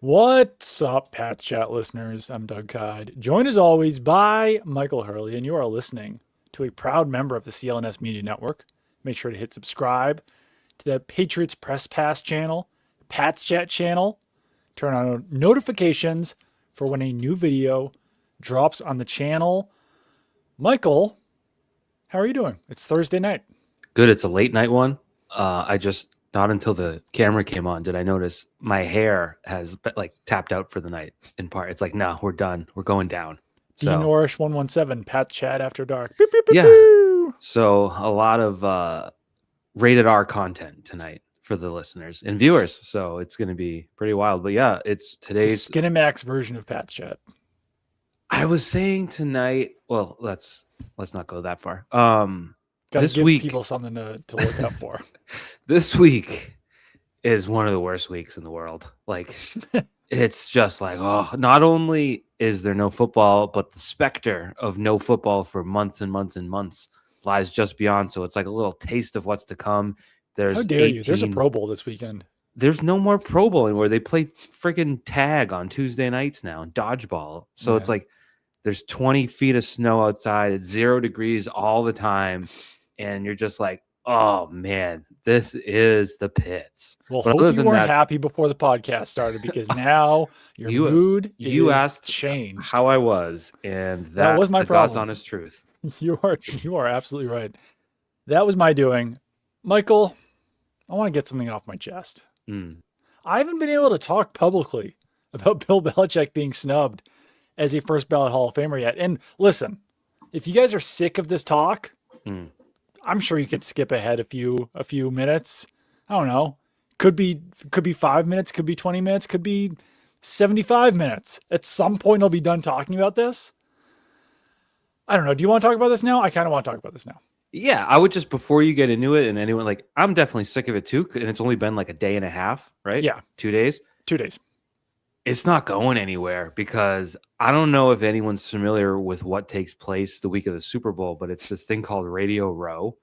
What's up, Pat's Chat listeners? I'm Doug Kyed, joined as always by Michael Hurley, and you are listening to a proud member of the CLNS Media Network. Make sure to hit subscribe to the Patriots Press Pass channel, Pat's Chat channel. Turn on notifications for when a new video drops on the channel. Michael, how are you doing? It's Thursday night. Good. It's a late night one. Not until the camera came on did I notice my hair has tapped out for the night in part. It's like, no, we're done. We're going down. So, Nourish 117, Pat's Chat After Dark. Pew, pew, pew, yeah. Pew. So a lot of rated R content tonight for the listeners and viewers. So it's going to be pretty wild. But yeah, it's today's Skinemax version of Pat's Chat. I was saying tonight. Well, let's not go that far. Gotta give people something to look out for. This week is one of the worst weeks in the world. It's just like, oh, not only is there no football, but the specter of no football for months and months and months lies just beyond. So it's like a little taste of what's to come. How dare you? There's a Pro Bowl this weekend. There's no more Pro Bowl anymore. They play friggin' tag on Tuesday nights now and dodgeball. So It's like there's 20 feet of snow outside. It's 0 degrees all the time. And you're just like, oh, man, this is the pits. Well, hope you weren't happy before the podcast started because now your mood is changed. How I was, and that was my problem. God's honest truth. You are absolutely right. That was my doing. Michael, I want to get something off my chest. I haven't been able to talk publicly about Bill Belichick being snubbed as a first ballot Hall of Famer yet. And listen, if you guys are sick of this talk, I'm sure you can skip ahead a few minutes. I don't know. Could be 5 minutes, could be 20 minutes, could be 75 minutes. At some point I'll be done talking about this. I don't know. Do you want to talk about this now? I kind of want to talk about this now. Yeah, I would just, before you get into it, and anyone, I'm definitely sick of it too, and it's only been like a day and a half, right? Yeah. 2 days? 2 days. It's not going anywhere because I don't know if anyone's familiar with what takes place the week of the Super Bowl, but it's this thing called Radio Row.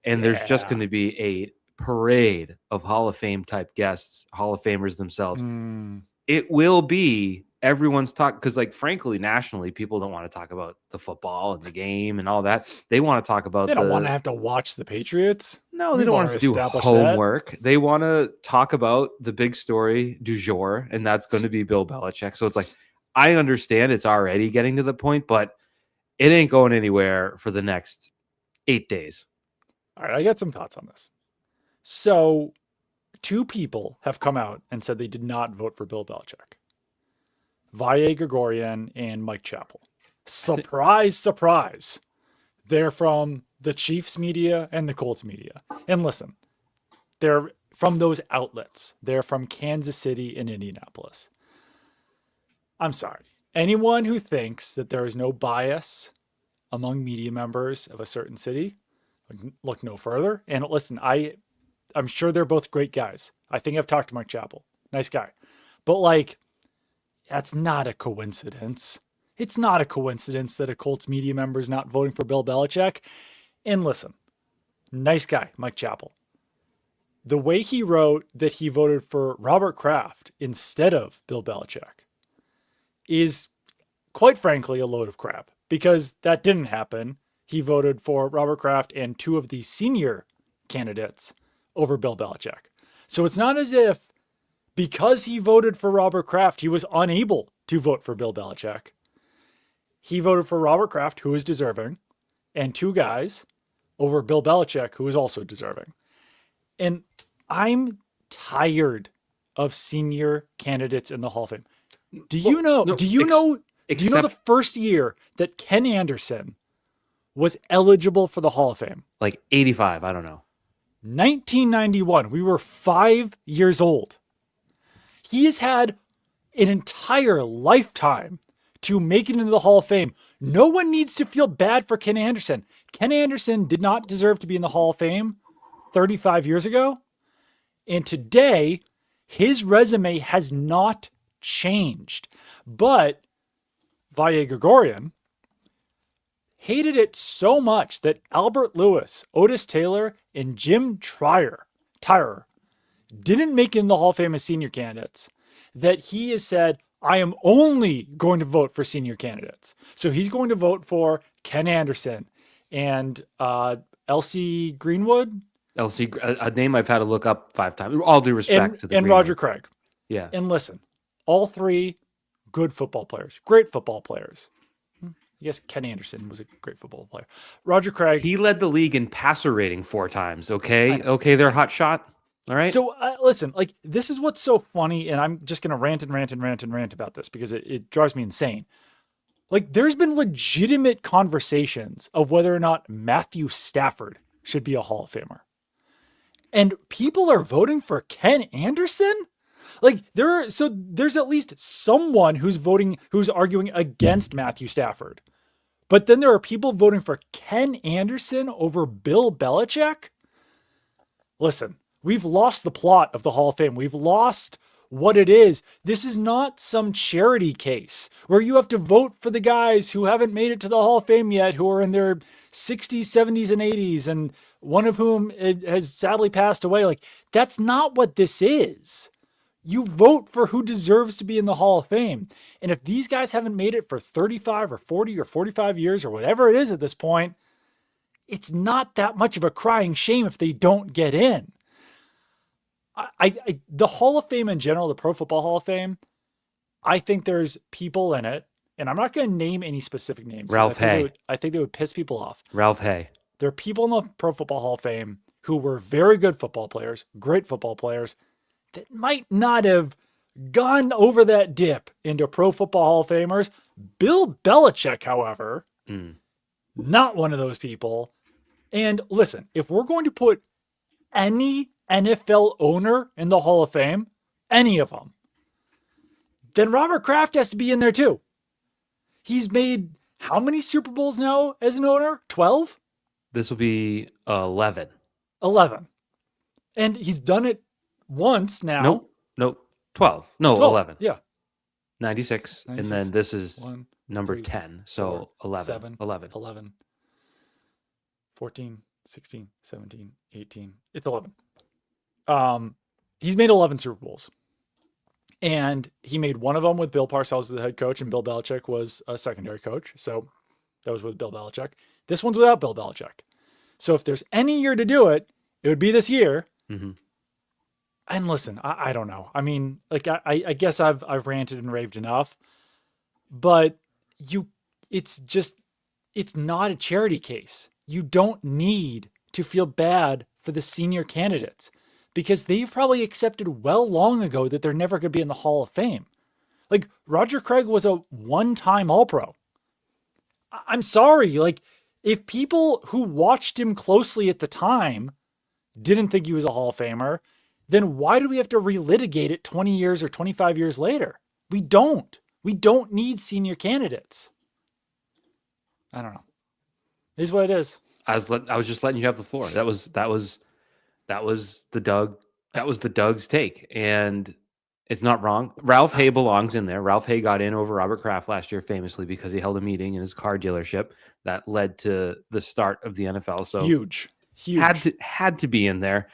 And there's just going to be a parade of Hall of Fame type guests, Hall of Famers themselves. It will be everyone's talk because, frankly, nationally, people don't want to talk about the football and the game and all that. They want to talk about They don't want to have to watch the Patriots. No, they don't want to do homework. They want to talk about the big story du jour, and that's going to be Bill Belichick. So it's like, I understand it's already getting to the point, but it ain't going anywhere for the next 8 days. All right, I got some thoughts on this. So 2 people have come out and said they did not vote for Bill Belichick. Vaye Gregorian and Mike Chappell. Surprise, surprise. They're from the Chiefs media and the Colts media. And listen, they're from those outlets. They're from Kansas City and Indianapolis. I'm sorry. Anyone who thinks that there is no bias among media members of a certain city, look no further. And listen, I'm sure they're both great guys. I think I've talked to Mike Chappell. Nice guy. But that's not a coincidence. It's not a coincidence that a Colts media member is not voting for Bill Belichick. And listen, nice guy, Mike Chappell. The way he wrote that he voted for Robert Kraft instead of Bill Belichick is, quite frankly, a load of crap because that didn't happen. He voted for Robert Kraft and 2 of the senior candidates over Bill Belichick. So it's not as if because he voted for Robert Kraft, he was unable to vote for Bill Belichick. He voted for Robert Kraft, who is deserving, and 2 guys over Bill Belichick, who is also deserving. And I'm tired of senior candidates in the Hall of Fame. Do you know the first year that Ken Anderson was eligible for the Hall of Fame? 85, I don't know. 1991. We were 5 years old. He has had an entire lifetime to make it into the Hall of Fame. No one needs to feel bad for Ken Anderson. Ken Anderson did not deserve to be in the Hall of Fame 35 years ago. And today, his resume has not changed. But Vaye Gregorian hated it so much that Albert Lewis, Otis Taylor, and Jim Tyrer didn't make it in the Hall of Fame as senior candidates. that he has said, I am only going to vote for senior candidates. So he's going to vote for Ken Anderson and Elsie Greenwood. Elsie, a name I've had to look up 5 times. All due respect to the and Greenwood. Roger Craig. Yeah. And listen, all 3 good football players, great football players. I guess Ken Anderson was a great football player. Roger Craig. He led the league in passer rating 4 times. Okay. Okay. They're hot shot. All right. So listen, like, this is what's so funny. And I'm just going to rant about this because it drives me insane. Like, there's been legitimate conversations of whether or not Matthew Stafford should be a Hall of Famer. And people are voting for Ken Anderson? Like, there's at least someone who's arguing against Matthew Stafford. But then there are people voting for Ken Anderson over Bill Belichick. Listen, we've lost the plot of the Hall of Fame. We've lost what it is. This is not some charity case where you have to vote for the guys who haven't made it to the Hall of Fame yet, who are in their 60s, 70s, and 80s, and one of whom has sadly passed away. Like, that's not what this is. You vote for who deserves to be in the Hall of Fame. And if these guys haven't made it for 35 or 40 or 45 years or whatever it is at this point, it's not that much of a crying shame if they don't get in. The Hall of Fame in general, the Pro Football Hall of Fame, I think there's people in it, and I'm not going to name any specific names. Ralph Hay. I think they would piss people off. Ralph Hay. There are people in the Pro Football Hall of Fame who were very good football players, great football players, that might not have gone over that dip into Pro Football Hall of Famers. Bill Belichick, however, not one of those people. And listen, if we're going to put any NFL owner in the Hall of Fame, any of them, then Robert Kraft has to be in there too. He's made how many Super Bowls now as an owner? 12? This will be 11. 11. And he's done it once now. Nope. 12. No, 12. 11. Yeah. 96. And then this is number 3, 10. So 4, 11. 7, 11. 11. 14, 16, 17, 18. It's 11. He's made 11 Super Bowls. And he made one of them with Bill Parcells as the head coach, and Bill Belichick was a secondary coach. So that was with Bill Belichick. This one's without Bill Belichick. So if there's any year to do it, it would be this year. Mm-hmm. And listen, I don't know. I mean, like, I guess I've ranted and raved enough, but it's not a charity case. You don't need to feel bad for the senior candidates because they've probably accepted well long ago that they're never going to be in the Hall of Fame. Like, Roger Craig was a one-time All-Pro. I'm sorry. Like, if people who watched him closely at the time didn't think he was a Hall of Famer, then why do we have to relitigate it 20 years or 25 years later? We don't. We don't need senior candidates. I don't know. It is what it is. I was just letting you have the floor. That was the Doug's take, and it's not wrong. Ralph Hay belongs in there. Ralph Hay got in over Robert Kraft last year famously because he held a meeting in his car dealership that led to the start of the NFL. So huge. Had to be in there.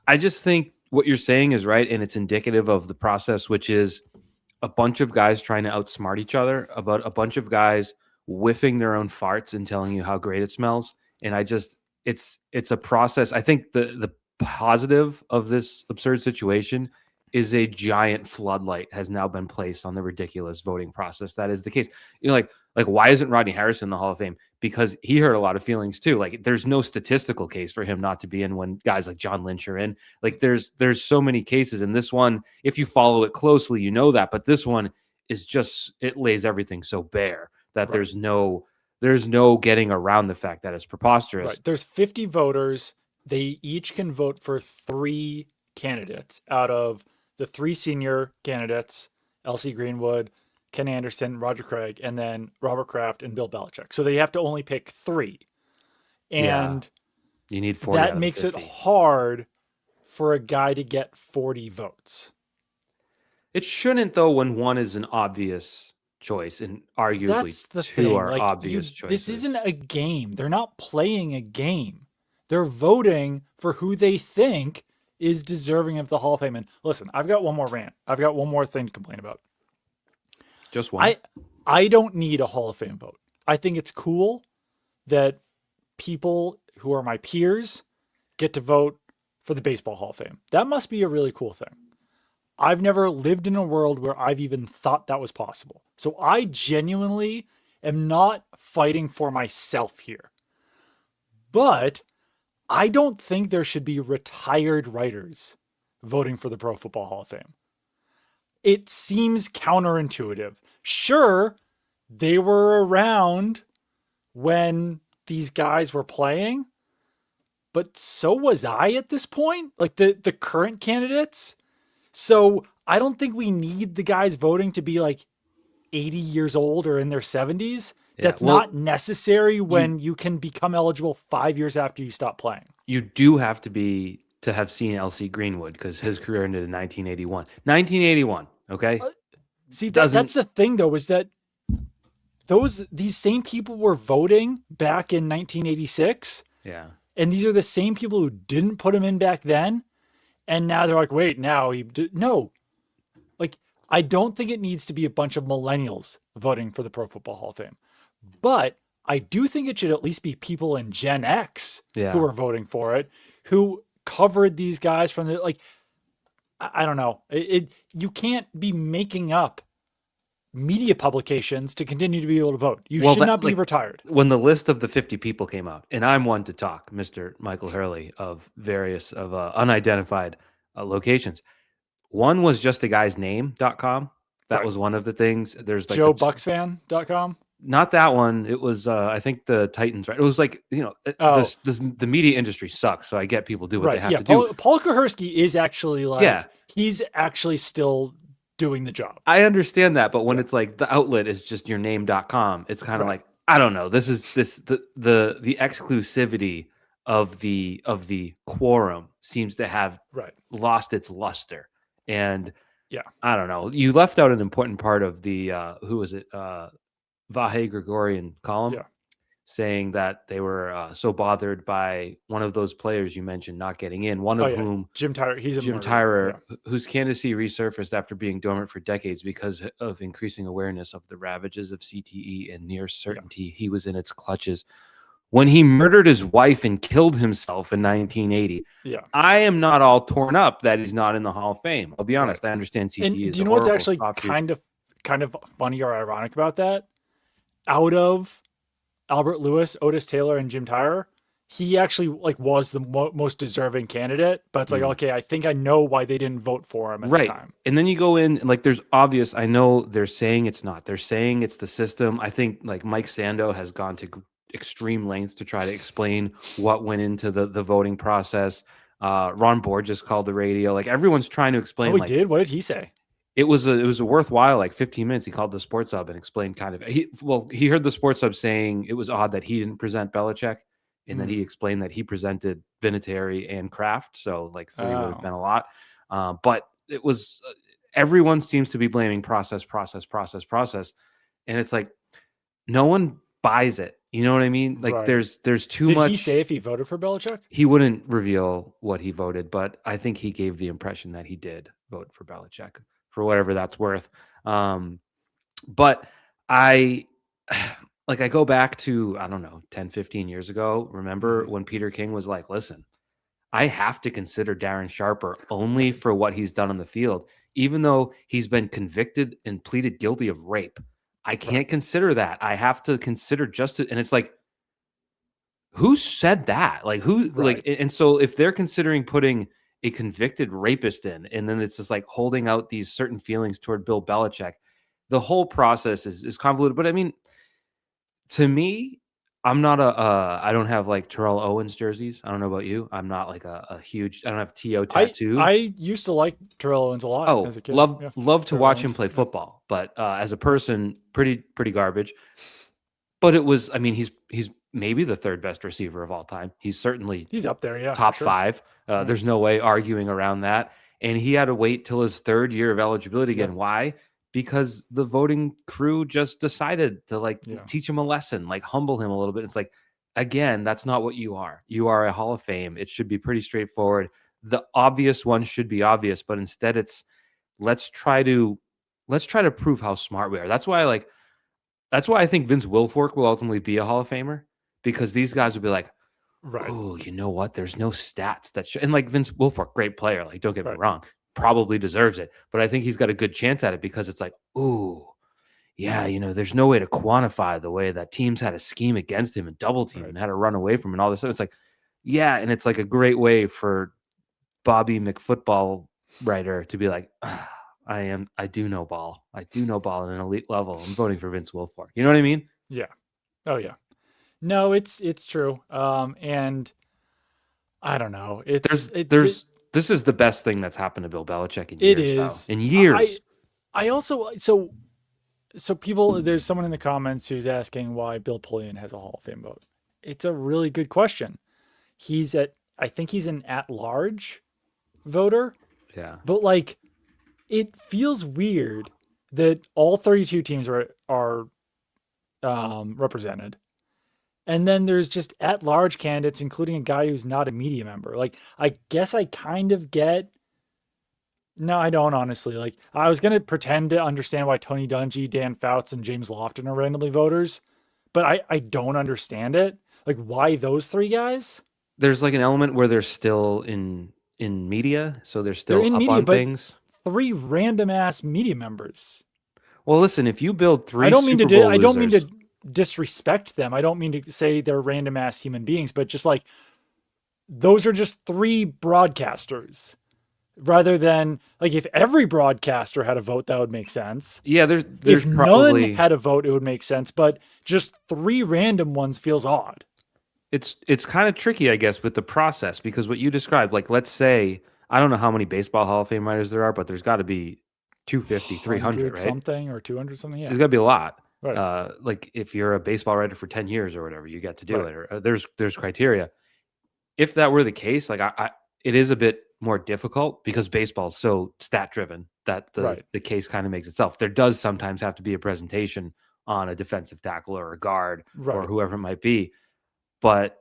I just think what you're saying is right, and it's indicative of the process, which is a bunch of guys trying to outsmart each other, about a bunch of guys whiffing their own farts and telling you how great it smells. And it's a process. I think the positive of this absurd situation is a giant floodlight has now been placed on the ridiculous voting process. That is the case. You know, like why isn't Rodney Harrison in the Hall of Fame? Because he hurt a lot of feelings too. Like, there's no statistical case for him not to be in when guys like John Lynch are in. Like, there's so many cases, and this one, if you follow it closely, you know that. But this one is just, it lays everything so bare that there's no getting around the fact that it's preposterous. Right. There's 50 voters. They each can vote for 3 candidates out of the 3 senior candidates: Elsie Greenwood, Ken Anderson, Roger Craig, and then Robert Kraft and Bill Belichick. So they have to only pick 3. And you need 40. That makes it hard for a guy to get 40 votes. It shouldn't, though, when one is an obvious choice, and arguably that's the 2 thing. are Like, obvious choices. This isn't a game. They're not playing a game. They're voting for who they think is deserving of the Hall of Fame. And listen, I've got one more rant. I've got one more thing to complain about. Just one. I don't need a Hall of Fame vote. I think it's cool that people who are my peers get to vote for the Baseball Hall of Fame. That must be a really cool thing. I've never lived in a world where I've even thought that was possible. So I genuinely am not fighting for myself here. But I don't think there should be retired writers voting for the Pro Football Hall of Fame. It seems counterintuitive. Sure, they were around when these guys were playing, but so was I at this point, like the current candidates. So I don't think we need the guys voting to be like 80 years old or in their 70s. That's not necessary when you can become eligible 5 years after you stop playing. You do have to have seen L.C. Greenwood because his career ended in 1981. 1981, okay? See, that's the thing, though, is that these same people were voting back in 1986. Yeah. And these are the same people who didn't put him in back then. And now they're like, wait, now he did. No. Like, I don't think it needs to be a bunch of millennials voting for the Pro Football Hall of Fame. But I do think it should at least be people in Gen X who are voting for it, who covered these guys from the, like, I don't know. You can't be making up media publications to continue to be able to vote. You should not be retired. When the list of the 50 people came out, and I'm one to talk, Mr. Michael Hurley of various unidentified locations. One was just a guy's name.com. That was one of the things. There's like JoeBucksFan.com. Not that one. It was, I think the Titans, right? It was like, the media industry sucks. So I get people do what they have to do. Paul Kahersky is actually he's actually still doing the job. I understand that. But when it's like the outlet is just your name.com, it's kind of like, I don't know. This is the exclusivity of the quorum seems to have lost its luster. And I don't know. You left out an important part of the, who was it? Vahe Gregorian column saying that they were so bothered by one of those players you mentioned not getting in, one of whom Jim Tyrer, Jim Tyrer, whose candidacy resurfaced after being dormant for decades because of increasing awareness of the ravages of CTE and near certainty he was in its clutches when he murdered his wife and killed himself in 1980. I am not all torn up that he's not in the Hall of Fame. I'll be honest. I understand CTE and is do you know what's actually kind of funny or ironic about that? Out of Albert Lewis, Otis Taylor, and Jim Tyrer, he actually was the most deserving candidate. But it's like, okay, I think I know why they didn't vote for him at the time. And then you go in, and there's obvious. I know they're saying it's not. They're saying it's the system. I think Mike Sando has gone to extreme lengths to try to explain what went into the voting process. Ron Borges called the radio. Everyone's trying to explain. Oh, he did? What did he say? It was a worthwhile 15 minutes. He called the Sports Hub and explained he heard the Sports Hub saying it was odd that he didn't present Belichick, and then he explained that he presented Vinatieri and Kraft, so 3 would have been a lot. But it was everyone seems to be blaming process, and it's like no one buys it. You know what I mean? There's too much. Did he say if he voted for Belichick? He wouldn't reveal what he voted, but I think he gave the impression that he did vote for Belichick, for whatever that's worth. But I go back to, I don't know, 10, 15 years ago. Remember when Peter King was like, listen, I have to consider Darren Sharper only for what he's done on the field, even though he's been convicted and pleaded guilty of rape. I can't consider that. I have to consider justice. And it's like, who said that? And so if they're considering putting a convicted rapist in, and then it's just holding out these certain feelings toward Bill Belichick, the whole process is convoluted. But I mean, to me, I'm not I don't have Terrell Owens jerseys. I don't know about you. I'm not a huge, I don't have T.O. tattoo. I used to like Terrell Owens a lot as a kid. Love to watch him play football, but as a person, pretty garbage. But it was, I mean, he's maybe the third best receiver of all time. He's up there, top 5. There's no way arguing around that. And he had to wait till his 3rd year of eligibility again. Why? Because the voting crew just decided to teach him a lesson, humble him a little bit. It's again, that's not what you are. You are a Hall of Fame. It should be pretty straightforward. the obvious one should be obvious, but instead it's let's try to prove how smart we are. That's why I think Vince Wilfork will ultimately be a Hall of Famer, because these guys will be like, Right. oh, you know what? There's no stats that and like Vince Wilfork, great player. Like, don't get me Right. wrong, probably deserves it, but I think he's got a good chance at it because it's like, ooh, yeah, there's no way to quantify the way that teams had a scheme against him and double team Right. and had to run away from him and all this stuff. It's like, yeah, and it's like a great way for Bobby McFootball writer to be like, I do know ball. I do know ball at an elite level. I'm voting for Vince Wilfork. You know what I mean? Yeah. Oh yeah. No, it's true. And I don't know. This is the best thing that's happened to Bill Belichick in it years. is Though. In years. I also so people, there's someone in the comments who's asking why Bill Polian has a Hall of Fame vote. It's a really good question. I think he's an at-large voter, Yeah. but like it feels weird that all 32 teams are represented. And then there's just at-large candidates, including a guy who's not a media member. Like, I guess I kind of get. No, I don't honestly. Like, I was gonna pretend to understand why Tony Dungy, Dan Fouts, and James Lofton are randomly voters, but I don't understand it. Like, why those three guys? There's like an element where they're still in media, so they're still They're in up media, on but things. three random ass media members. Well, listen, if you build three I don't mean Super to. Bowl I don't mean losers- to disrespect them. I don't mean to say they're random ass human beings, but just like those are just three broadcasters. Rather than like if every broadcaster had a vote, that would make sense. Yeah, there's If probably none had a vote, it would make sense. But just three random ones feels odd. it's kind of tricky, I guess, with the process, because what you described, like, let's say, I don't know how many baseball Hall of Fame writers there are, but there's got to be 250, 300, right? Something or 200 something. Yeah. There's got to be a lot. Right. Like if you're a baseball writer for 10 years or whatever, you get to do Right. it. Or there's criteria. If that were the case, like it is a bit more difficult because baseball is so stat driven that the case kind of makes itself. There does sometimes have to be a presentation on a defensive tackle or a guard or whoever it might be. But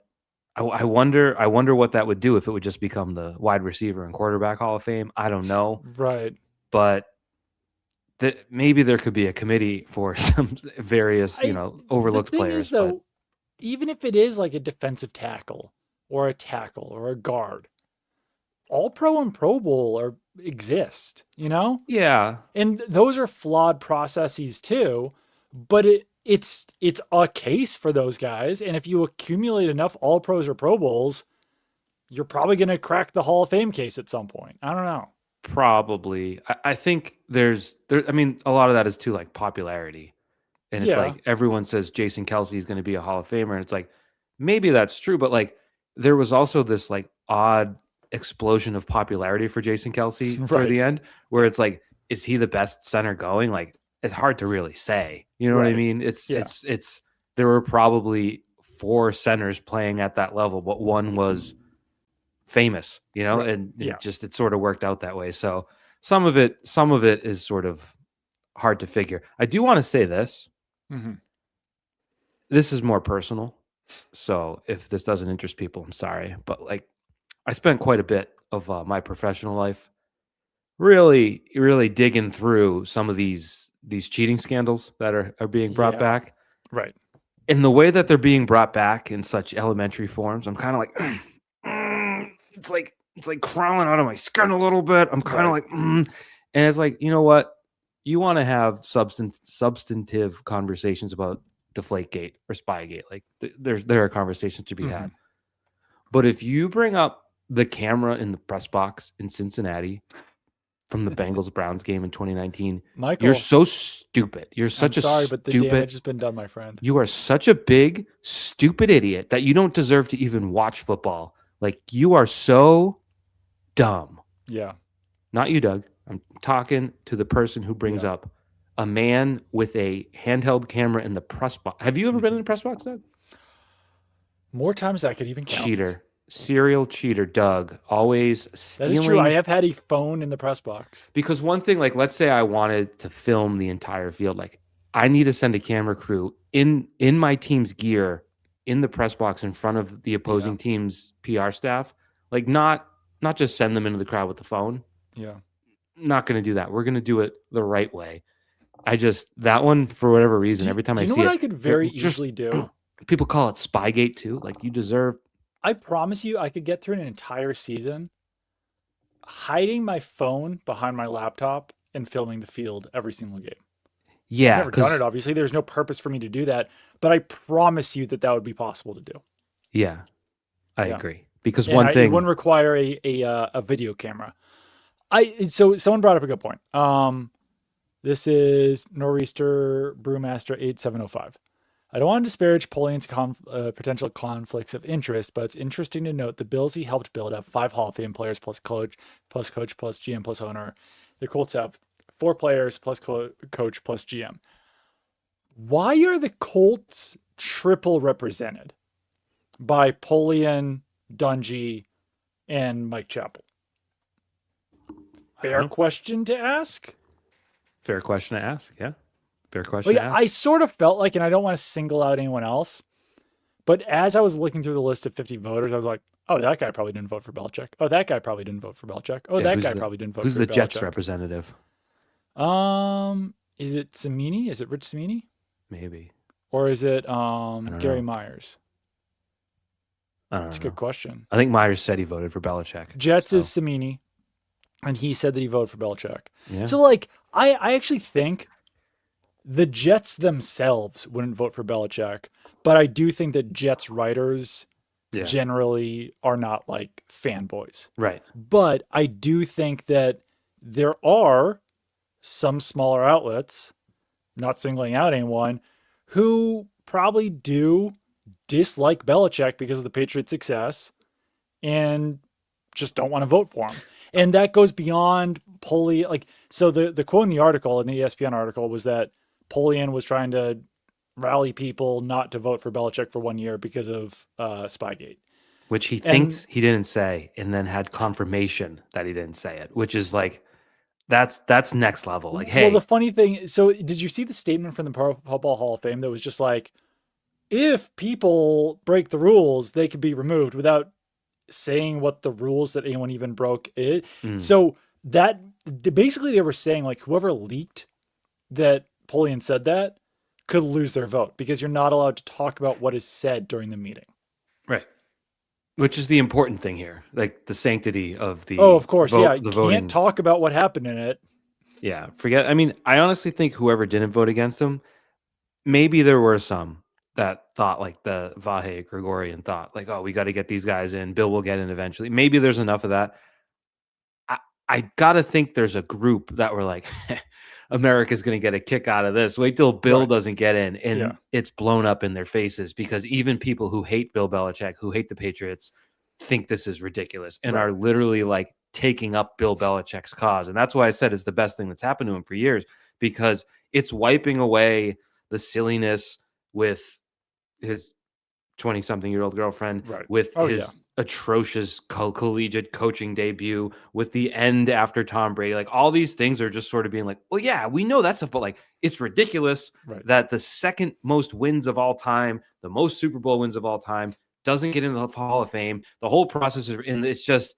I wonder what that would do if it would just become the wide receiver and quarterback Hall of Fame. I don't know. Right. But maybe there could be a committee for some various, overlooked the thing players. Is, though, even if it is like a defensive tackle or a guard, all pro and Pro Bowl exist, Yeah. And those are flawed processes too, but it's a case for those guys. And if you accumulate enough all pros or Pro Bowls, you're probably going to crack the Hall of Fame case at some point. I don't know. Probably. I think I mean, a lot of that is too like popularity. And it's like everyone says Jason Kelce is going to be a Hall of Famer. And it's like, maybe that's true, but like there was also this like odd explosion of popularity for Jason Kelce for the end, where it's like, is he the best center going? Like, it's hard to really say. You know what I mean? It's there were probably 4 centers playing at that level, but one was famous, and it sort of worked out that way. So some of it is sort of hard to figure. I do want to say this. Mm-hmm. This is more personal. So if this doesn't interest people, I'm sorry. But like, I spent quite a bit of my professional life really, really digging through some of these cheating scandals that are being brought back. Right. And the way that they're being brought back in such elementary forms, I'm kind of like, it's like crawling out of my skin a little bit. I'm kind of like, and it's like, you know what? You want to have substantive conversations about Deflategate or Spygate. Like there are conversations to be had. But if you bring up the camera in the press box in Cincinnati from the Bengals-Browns game in 2019, Michael, you're so stupid. You're such sorry, but the damage has been done, my friend. You are such a big, stupid idiot that you don't deserve to even watch football. Like, you are so dumb. Yeah. Not you, Doug. I'm talking to the person who brings up a man with a handheld camera in the press box. Have you ever been in the press box, Doug? More times than I could even count. Cheater. Serial cheater, Doug. Always stealing. That is true. I have had a phone in the press box. Because one thing, like, let's say I wanted to film the entire field. Like, I need to send a camera crew in my team's gear in the press box in front of the opposing team's PR staff. Like, not not just send them into the crowd with the phone. Yeah. Not going to do that. We're going to do it the right way. That one, for whatever reason, every time do I you know see what it, I could very easily do? People call it Spygate too. Like, you deserve. I promise you, I could get through an entire season hiding my phone behind my laptop and filming the field every single game. I've Yeah, never done it, obviously. There's no purpose for me to do that, but I promise you that that would be possible to do. Yeah, I Yeah. agree. Because And one it thing, wouldn't require a video camera. So someone brought up a good point. This is Nor'easter Brewmaster 8705. I don't want to disparage Polian's potential conflicts of interest, but it's interesting to note the Bills he helped build have 5 Hall of Fame players plus coach, plus GM, plus owner. The Colts have 4 players plus coach plus GM. Why are the Colts triple represented by Polian, Dungy, and Mike Chappell? Fair question to ask. Fair question to ask. Yeah. Fair question to ask. I sort of felt like, and I don't want to single out anyone else, but as I was looking through the list of 50 voters, I was like, oh, that guy probably didn't vote for Belichick. Oh, that guy probably didn't vote for Belichick. Oh, that guy probably didn't vote for Belichick. Who's the Jets representative? Is it Cimini? Is it Rich Cimini? Maybe. Or is it Gary Myers? That's a good question. I think Myers said he voted for Belichick. Jets is Cimini, and he said that he voted for Belichick. Yeah. So, like, I actually think the Jets themselves wouldn't vote for Belichick, but I do think that Jets writers generally are not like fanboys. Right. But I do think that there are some smaller outlets, not singling out anyone, who probably do dislike Belichick because of the Patriots' success and just don't want to vote for him. And that goes beyond Polian. Like, so the quote in the article, in the ESPN article, was that Polian was trying to rally people not to vote for Belichick for 1 year because of Spygate. Which he thinks he didn't say, and then had confirmation that he didn't say it, which is like, that's next level. Like, hey. Well, the funny thing, so did you see the statement from the Pro Football Hall of Fame that was just like, if people break the rules, they could be removed, without saying what the rules that anyone even broke is. So that basically they were saying, like, whoever leaked that Polian said that could lose their vote because you're not allowed to talk about what is said during the meeting. Right. Which is the important thing here, like the sanctity of the. Oh, of course, yeah. You voting. Can't talk about what happened in it. Yeah, forget. I mean, I honestly think whoever didn't vote against him, maybe there were some that thought, like the Vahe Gregorian thought, like, oh, we got to get these guys in. Bill will get in eventually. Maybe there's enough of that. I gotta think there's a group that were like, America's going to get a kick out of this. Wait till Bill doesn't get in, and it's blown up in their faces, because even people who hate Bill Belichick, who hate the Patriots, think this is ridiculous and are literally like taking up Bill Belichick's cause. And that's why I said it's the best thing that's happened to him for years, because it's wiping away the silliness with his 20-something-year-old girlfriend, with his atrocious collegiate coaching debut, with the end after Tom Brady. Like, all these things are just sort of being like, well, yeah, we know that stuff, but like, it's ridiculous that the second most wins of all time, the most Super Bowl wins of all time, doesn't get into the Hall of Fame. The whole process is, and it's just,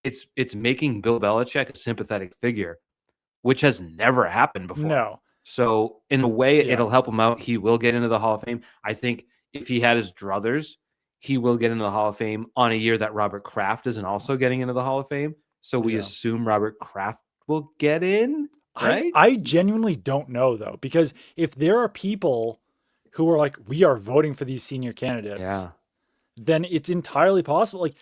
it's making Bill Belichick a sympathetic figure, which has never happened before. No. So in a way, it'll help him out. He will get into the Hall of Fame. I think if he had his druthers, he will get into the Hall of Fame on a year that Robert Kraft isn't also getting into the Hall of Fame. So we assume Robert Kraft will get in, right? I genuinely don't know, though, because if there are people who are like, we are voting for these senior candidates, then it's entirely possible. Like,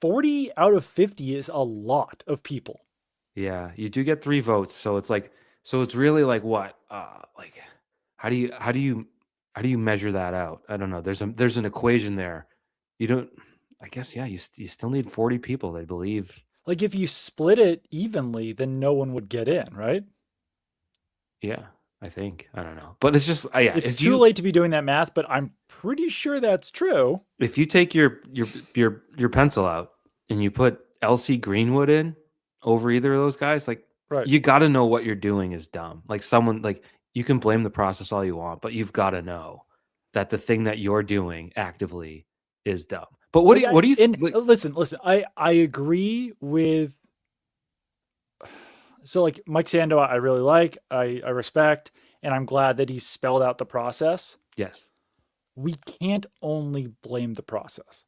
40 out of 50 is a lot of people. Yeah, you do get 3 votes. So it's like, so it's really like what? Like, how do you measure that out? I don't know. There's an equation there. You don't, I guess, you still need 40 people that believe. Like, if you split it evenly, then no one would get in, right? Yeah, I think. I don't know. But it's just, it's too late to be doing that math, but I'm pretty sure that's true. If you take your pencil out and you put LC Greenwood in over either of those guys, like, you got to know what you're doing is dumb. Like, someone, like, you can blame the process all you want, but you've got to know that the thing that you're doing actively is dumb. But what do you think? Listen, I agree with. So like Mike Sando, I really like, I respect, and I'm glad that he spelled out the process. Yes, We can't only blame the process.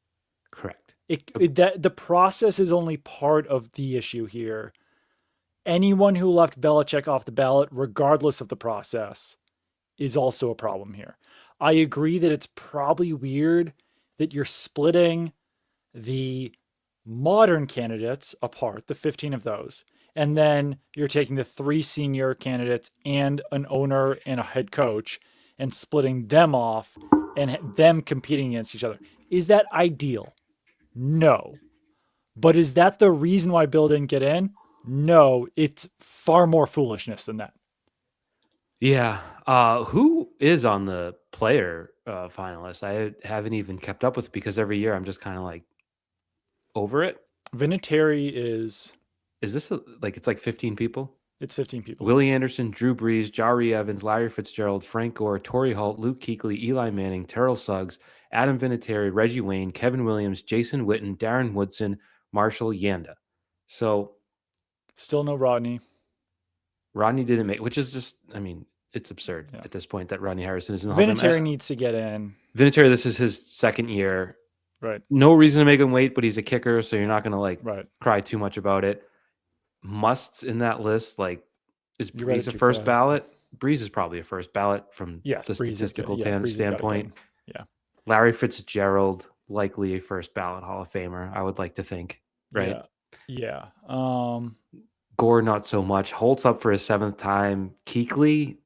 correct. That the process is only part of the issue here. Anyone who left Belichick off the ballot, regardless of the process, is also a problem here. I agree that it's probably weird that you're splitting the modern candidates apart, the 15 of those, and then you're taking the 3 senior candidates and an owner and a head coach and splitting them off and them competing against each other. Is that ideal? No. But is that the reason why Bill didn't get in? No, it's far more foolishness than that. Yeah. Who is on the player finalist? I haven't even kept up with it because every year I'm just kind of like over it. Vinatieri is. Is this it's like 15 people? It's 15 people. Willie Anderson, Drew Brees, Jari Evans, Larry Fitzgerald, Frank Gore, Torrey Holt, Luke Kuechly, Eli Manning, Terrell Suggs, Adam Vinatieri, Reggie Wayne, Kevin Williams, Jason Witten, Darren Woodson, Marshall Yanda. So still no Rodney. Rodney didn't make, which is just, I mean, it's absurd at this point that Rodney Harrison is in the Vinatieri needs to get in. Vinatieri, this is his second year. Right. No reason to make him wait, but he's a kicker, so you're not going to right. cry too much about it. Musts in that list, is Brees a first fast. ballot? Brees is probably a first ballot from the Brees statistical Brees standpoint. Yeah. Larry Fitzgerald, likely a first ballot Hall of Famer, I would like to think. Right? Yeah. Gore, not so much. Holt's up for his 7th time. Kuechly,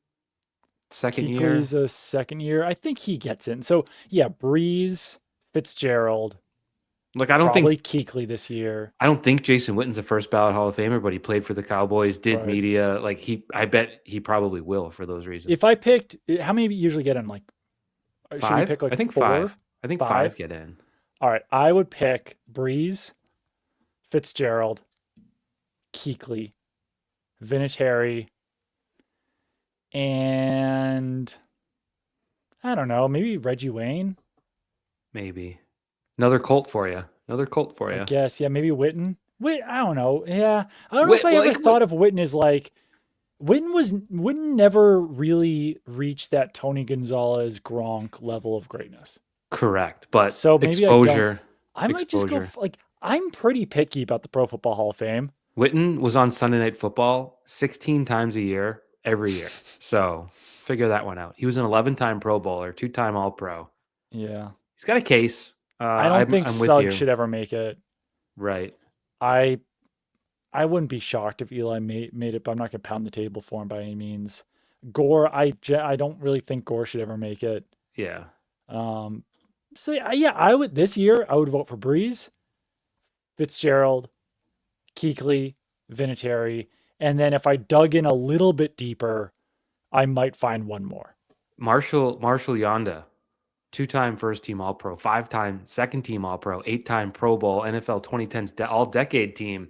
second year. Kuechly's a second year. I think he gets in. So, yeah, Brees, Fitzgerald. I don't think Kuechly this year. I don't think Jason Witten's a first ballot Hall of Famer, but he played for the Cowboys, did media. I bet he probably will for those reasons. If I picked, how many usually get in? 5? Should we pick I think 4? 5. I think 5 get in. All right, I would pick Brees, Fitzgerald, Kuechly, Vinatieri, and I don't know, maybe Reggie Wayne. Maybe. Another Colt for you. I guess, yeah, maybe Witten. I don't know. Yeah. I don't know if I ever thought of Witten as Witten never really reached that Tony Gonzalez Gronk level of greatness. Correct. But so maybe exposure. I might just go I'm pretty picky about the Pro Football Hall of Fame. Witten was on Sunday Night Football 16 times a year, every year. So figure that one out. He was an 11-time Pro Bowler, 2-time All-Pro. Yeah. He's got a case. I don't think Suggs should ever make it. Right. I wouldn't be shocked if Eli made it, but I'm not going to pound the table for him by any means. Gore, I don't really think Gore should ever make it. Yeah. So yeah, I would vote for Brees, Fitzgerald, Kuechly, Vinatieri, and then if I dug in a little bit deeper, I might find one more. Marshall Yanda. 2-time first-team All-Pro, 5-time second-team All-Pro, 8-time Pro Bowl, NFL 2010s All-Decade team.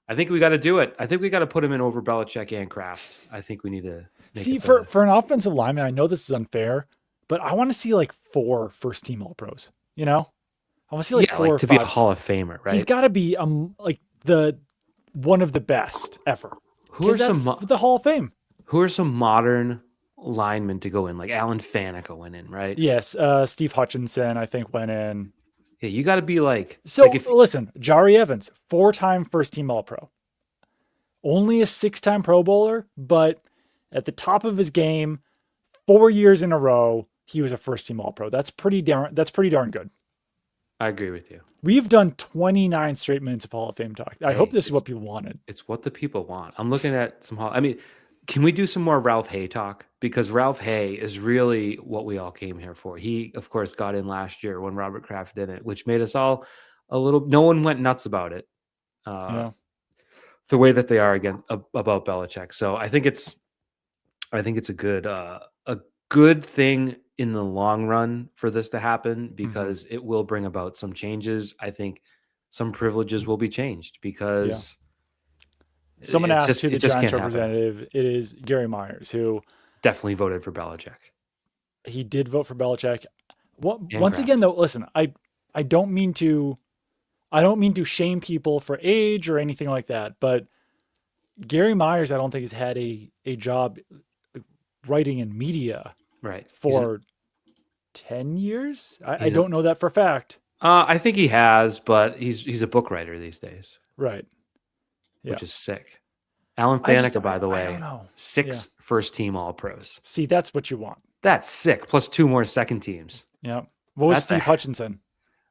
I think we got to do it. I think we got to put him in over Belichick and Kraft. I think we need to see for an offensive lineman. I know this is unfair, but I want to see 4 first-team All-Pros. You know, I want to see 4 or 5 to be a Hall of Famer. Right? He's got to be the one of the best ever. Who are the Hall of Fame? Who are some modern linemen to go in? Alan Faneca went in, right? Yes, Steve Hutchinson I think went in. Yeah, you got to be listen, Jari Evans, 4-time first-team All-Pro, only a 6-time Pro Bowler, but at the top of his game, 4 years in a row, he was a first-team All-Pro. That's pretty darn good. I agree with you. We've done 29 straight minutes of Hall of Fame talk. I hope this is what people wanted. It's what the people want. I'm looking at some can we do some more Ralph Hay talk? Because Ralph Hay is really what we all came here for. He, of course, got in last year when Robert Kraft did it, which made us all no one went nuts about it. The way that they are about Belichick. So I think it's a good thing in the long run for this to happen because it will bring about some changes. I think some privileges will be changed because someone asked who the Giants representative. It is Gary Myers, who definitely voted for Belichick. He did vote for Belichick. Once again, though, listen, I don't mean to shame people for age or anything like that, but Gary Myers, I don't think has had a job writing in media Right. for 10 years. I he's a don't know that for a fact. I think he has, but he's a book writer these days, Right. Yeah. which is sick. Alan I just, Faneca, by the I way, don't know. 6 first-team All-Pros. See, that's what you want. That's sick. Plus 2 more second teams. Yeah. What was That's Steve Hutchinson?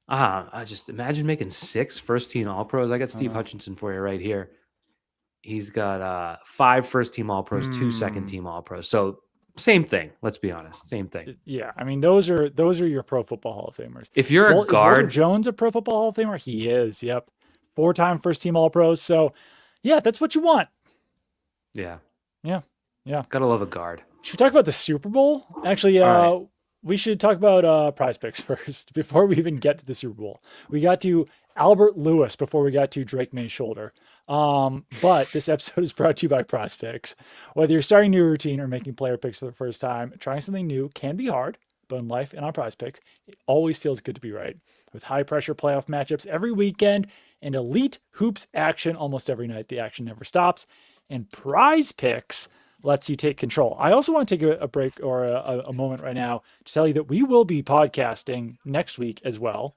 I just imagine making 6 first-team All-Pros. I got Steve Hutchinson for you right here. He's got 5 first-team All-Pros, 2 second-team All-Pros. So same thing. Let's be honest. Same thing. Yeah, I mean those are your Pro Football Hall of Famers. If you're a Is Walter guard, Jones a Pro Football Hall of Famer? He is. Yep, 4-time first-team All-Pros. So, yeah, that's what you want. yeah, Yeah. gotta love a guard. Should we talk about the Super Bowl? Actually, All we should talk about Prize Picks first before we even get to the Super Bowl. We got to Albert Lewis before we got to Drake May's shoulder. But this episode is brought to you by Prize Picks. Whether you're starting a new routine or making player picks for the first time, trying something new can be hard, but in life and on Prize Picks, it always feels good to be right. With high pressure playoff matchups every weekend and elite hoops action almost every night, the action never stops. And Prize Picks lets you take control. I also want to take a break or a moment right now to tell you that we will be podcasting next week as well.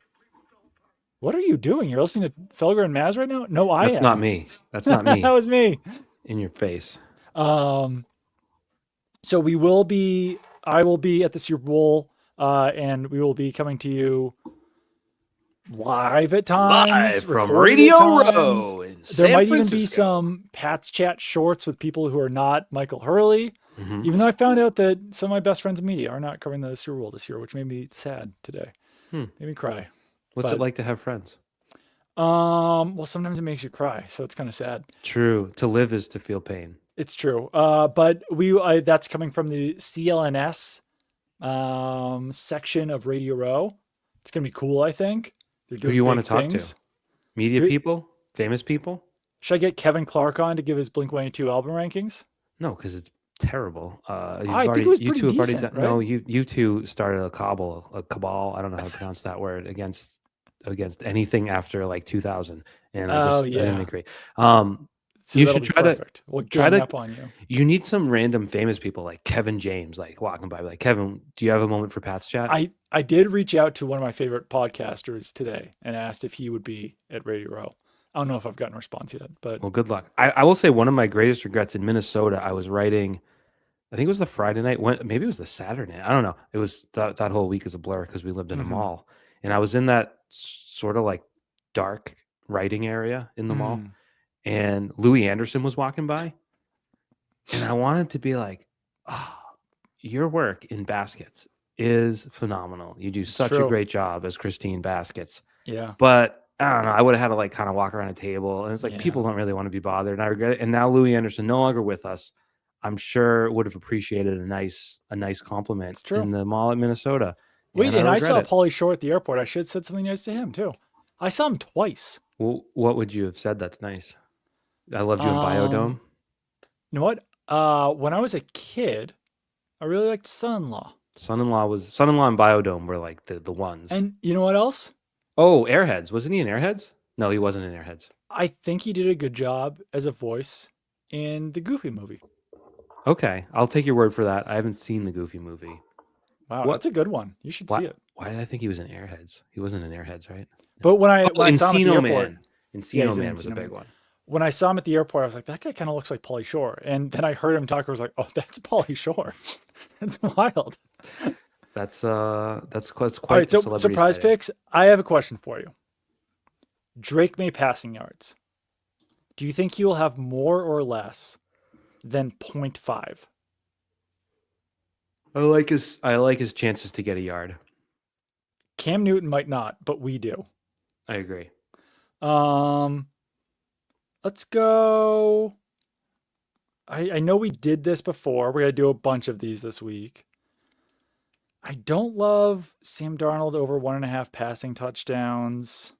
What are you doing? You're listening to Felger and Maz right now? No, That's not me. That's not me. That was me. In your face. So we will be, I will be at the Super Bowl, and we will be coming to you live at times. Live from recorded Radio at times. Row in There San might Francisco. even be some Pat's Chat shorts with people who are not Michael Hurley. Mhm. Even though I found out that some of my best friends in media are not covering the Super Bowl this year, which made me sad today. Made me cry. What's but- it like to have friends? Well, sometimes it makes you cry, so it's kind of sad. True. To live is to feel pain. It's true. But that's coming from the CLNS section of Radio Row. It's gonna be cool, I think. They're Who doing do you want to big talk things. to? Media Who- people? Famous people? Should I get Kevin Clark on to give his Blink-182 album rankings? No, because it's terrible. I think it was pretty decent, No, right? you two started a cabal. I don't know how to pronounce that word against anything after like 2000, and I didn't agree. So You that'll should be try to- perfect. We'll try gang to- up on you. You need some random famous people like Kevin James, like walking by, like, Kevin, do you have a moment for Pat's Chat? I did reach out to one of my favorite podcasters today and asked if he would be at Radio Row. I don't know if I've gotten a response yet, but Well, good luck. I will say one of my greatest regrets in Minnesota, I was writing, I think it was the Friday night, maybe it was the Saturday night. I don't know. It was that whole week is a blur because we lived in a mall. And I was in that sort of like dark writing area in the mall. And Louis Anderson was walking by. And I wanted to be like, oh, your work in baskets is phenomenal. You do such a true. great job as Christine Baskets. yeah. But I don't know. I would have had to like kind of walk around a table. And it's like Yeah. people don't really want to be bothered. And I regret it. And now Louis Anderson no longer with us. I'm sure would have appreciated a nice compliment It's true. in the mall at Minnesota. Wait, and I regret saw it. Pauly Shore at the airport. I should have said something nice to him too. I saw him twice. Well, what would you have said that's nice? I loved you in Biodome. You know what? When I was a kid, I really liked Son-in-Law. Son-in-law and Biodome were like the ones. And you know what else? Oh, Airheads. Wasn't he in Airheads? No, he wasn't in Airheads. I think he did a good job as a voice in the Goofy movie. Okay, I'll take your word for that. I haven't seen the Goofy movie. Wow, that's a good one. You should see it. Why did I think he was in Airheads? He wasn't in Airheads, right? But when I saw him at the Encino airport, Man. Yeah, Encino he's in Man was a Encino big Man. one. when I saw him at the airport, I was like, that guy kind of looks like Pauly Shore. And then I heard him talk. I was like, oh, that's Pauly Shore. That's wild. That's quite All right, the so celebrity surprise sighting. picks. I have a question for you. Drake May passing yards. Do you think he will have more or less than 0.5? I like his chances to get a yard. Cam Newton might not, but we do. I agree. Let's go. I know we did this before. We're going to do a bunch of these this week. I don't love Sam Darnold over 1.5 passing touchdowns.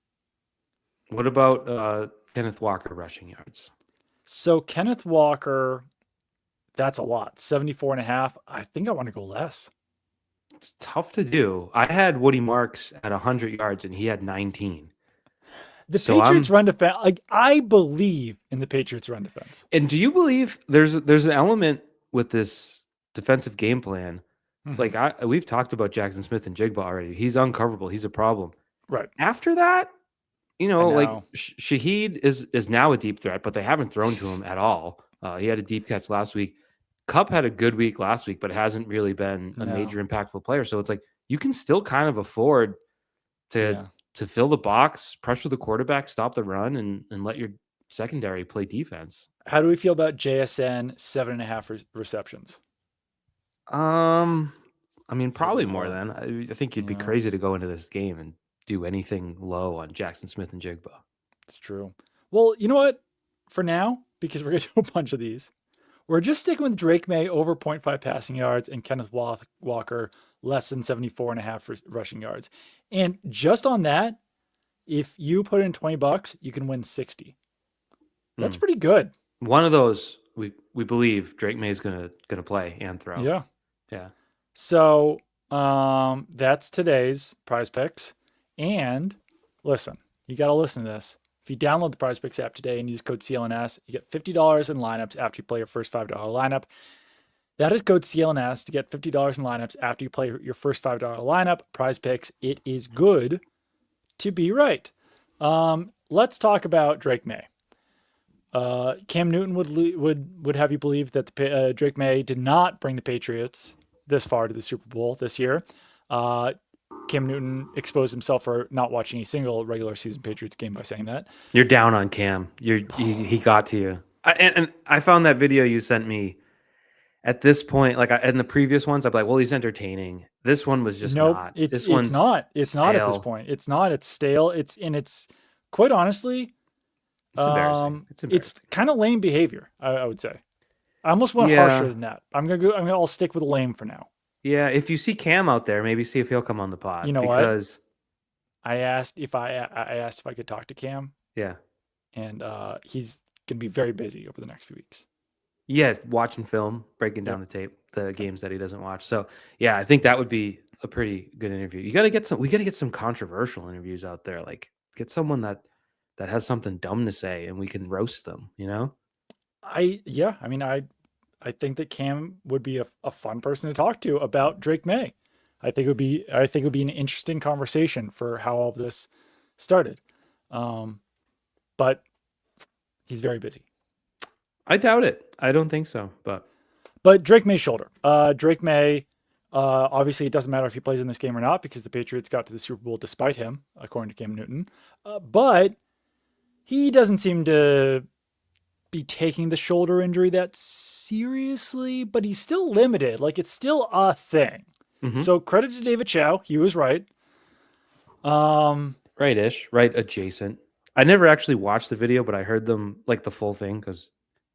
What about Kenneth Walker rushing yards? So Kenneth Walker, that's a lot. 74.5. I think I want to go less. It's tough to do. I had Woody Marks at 100 yards and he had 19. The So Patriots run defense, like I believe in the Patriots run defense. And do you believe there's an element with this defensive game plan? Like we've talked about Jackson Smith and Jigba already. He's uncoverable. He's a problem. Right. After that, like know. Shaheed is now a deep threat, but they haven't thrown to him at all. He had a deep catch last week. Cup had a good week last week, but hasn't really been a major impactful player. So it's like you can still kind of afford to fill the box, pressure the quarterback, stop the run, and let your secondary play defense. How do we feel about JSN 7.5 receptions? I mean, probably more than. I think you'd be crazy to go into this game and do anything low on Jackson Smith and Jigba. It's true. Well, you know what? For now, because we're going to do a bunch of these, we're just sticking with Drake May over 0.5 passing yards and Kenneth Walker less than 74.5 rushing yards. And just on that, if you put in $20, you can win 60. That's pretty good. One of those we believe Drake May is gonna play and throw. Yeah. So that's today's Prize Picks. And listen, you got to listen to this. If you download the Prize Picks app today and use code CLNS, you get $50 in lineups after you play your first $5 lineup. That is code CLNS to get $50 in lineups after you play your first $5 lineup. Prize Picks, it is good to be right. Let's talk about Drake May. Cam Newton would have you believe that Drake May did not bring the Patriots this far to the Super Bowl this year. Cam Newton exposed himself for not watching a single regular season Patriots game by saying that. You're down on Cam. He got to you. And I found that video you sent me. At this point, like in the previous ones, I'd be like, well, he's entertaining. This one was just not. It's not. It's stale. Not at this point. It's not. It's stale. It's quite honestly, it's embarrassing. It's kind of lame behavior, I would say. I almost went harsher than that. I'll stick with lame for now. Yeah, if you see Cam out there, maybe see if he'll come on the pod. You know what? I asked if I could talk to Cam. Yeah. And he's gonna be very busy over the next few weeks. Yeah, watching film, breaking down the tape, the games that he doesn't watch. So yeah, I think that would be a pretty good interview. We got to get some controversial interviews out there. Like get someone that has something dumb to say and we can roast them, you know? I think that Cam would be a fun person to talk to about Drake May. I think it would be an interesting conversation for how all of this started. But he's very busy. I doubt it. I don't think so. But Drake May's shoulder. Drake May, obviously it doesn't matter if he plays in this game or not because the Patriots got to the Super Bowl despite him, according to Cam Newton. But he doesn't seem to be taking the shoulder injury that seriously, but he's still limited. Like it's still a thing. Mm-hmm. So credit to David Chow. He was right. Right-ish, right adjacent. I never actually watched the video, but I heard them like the full thing because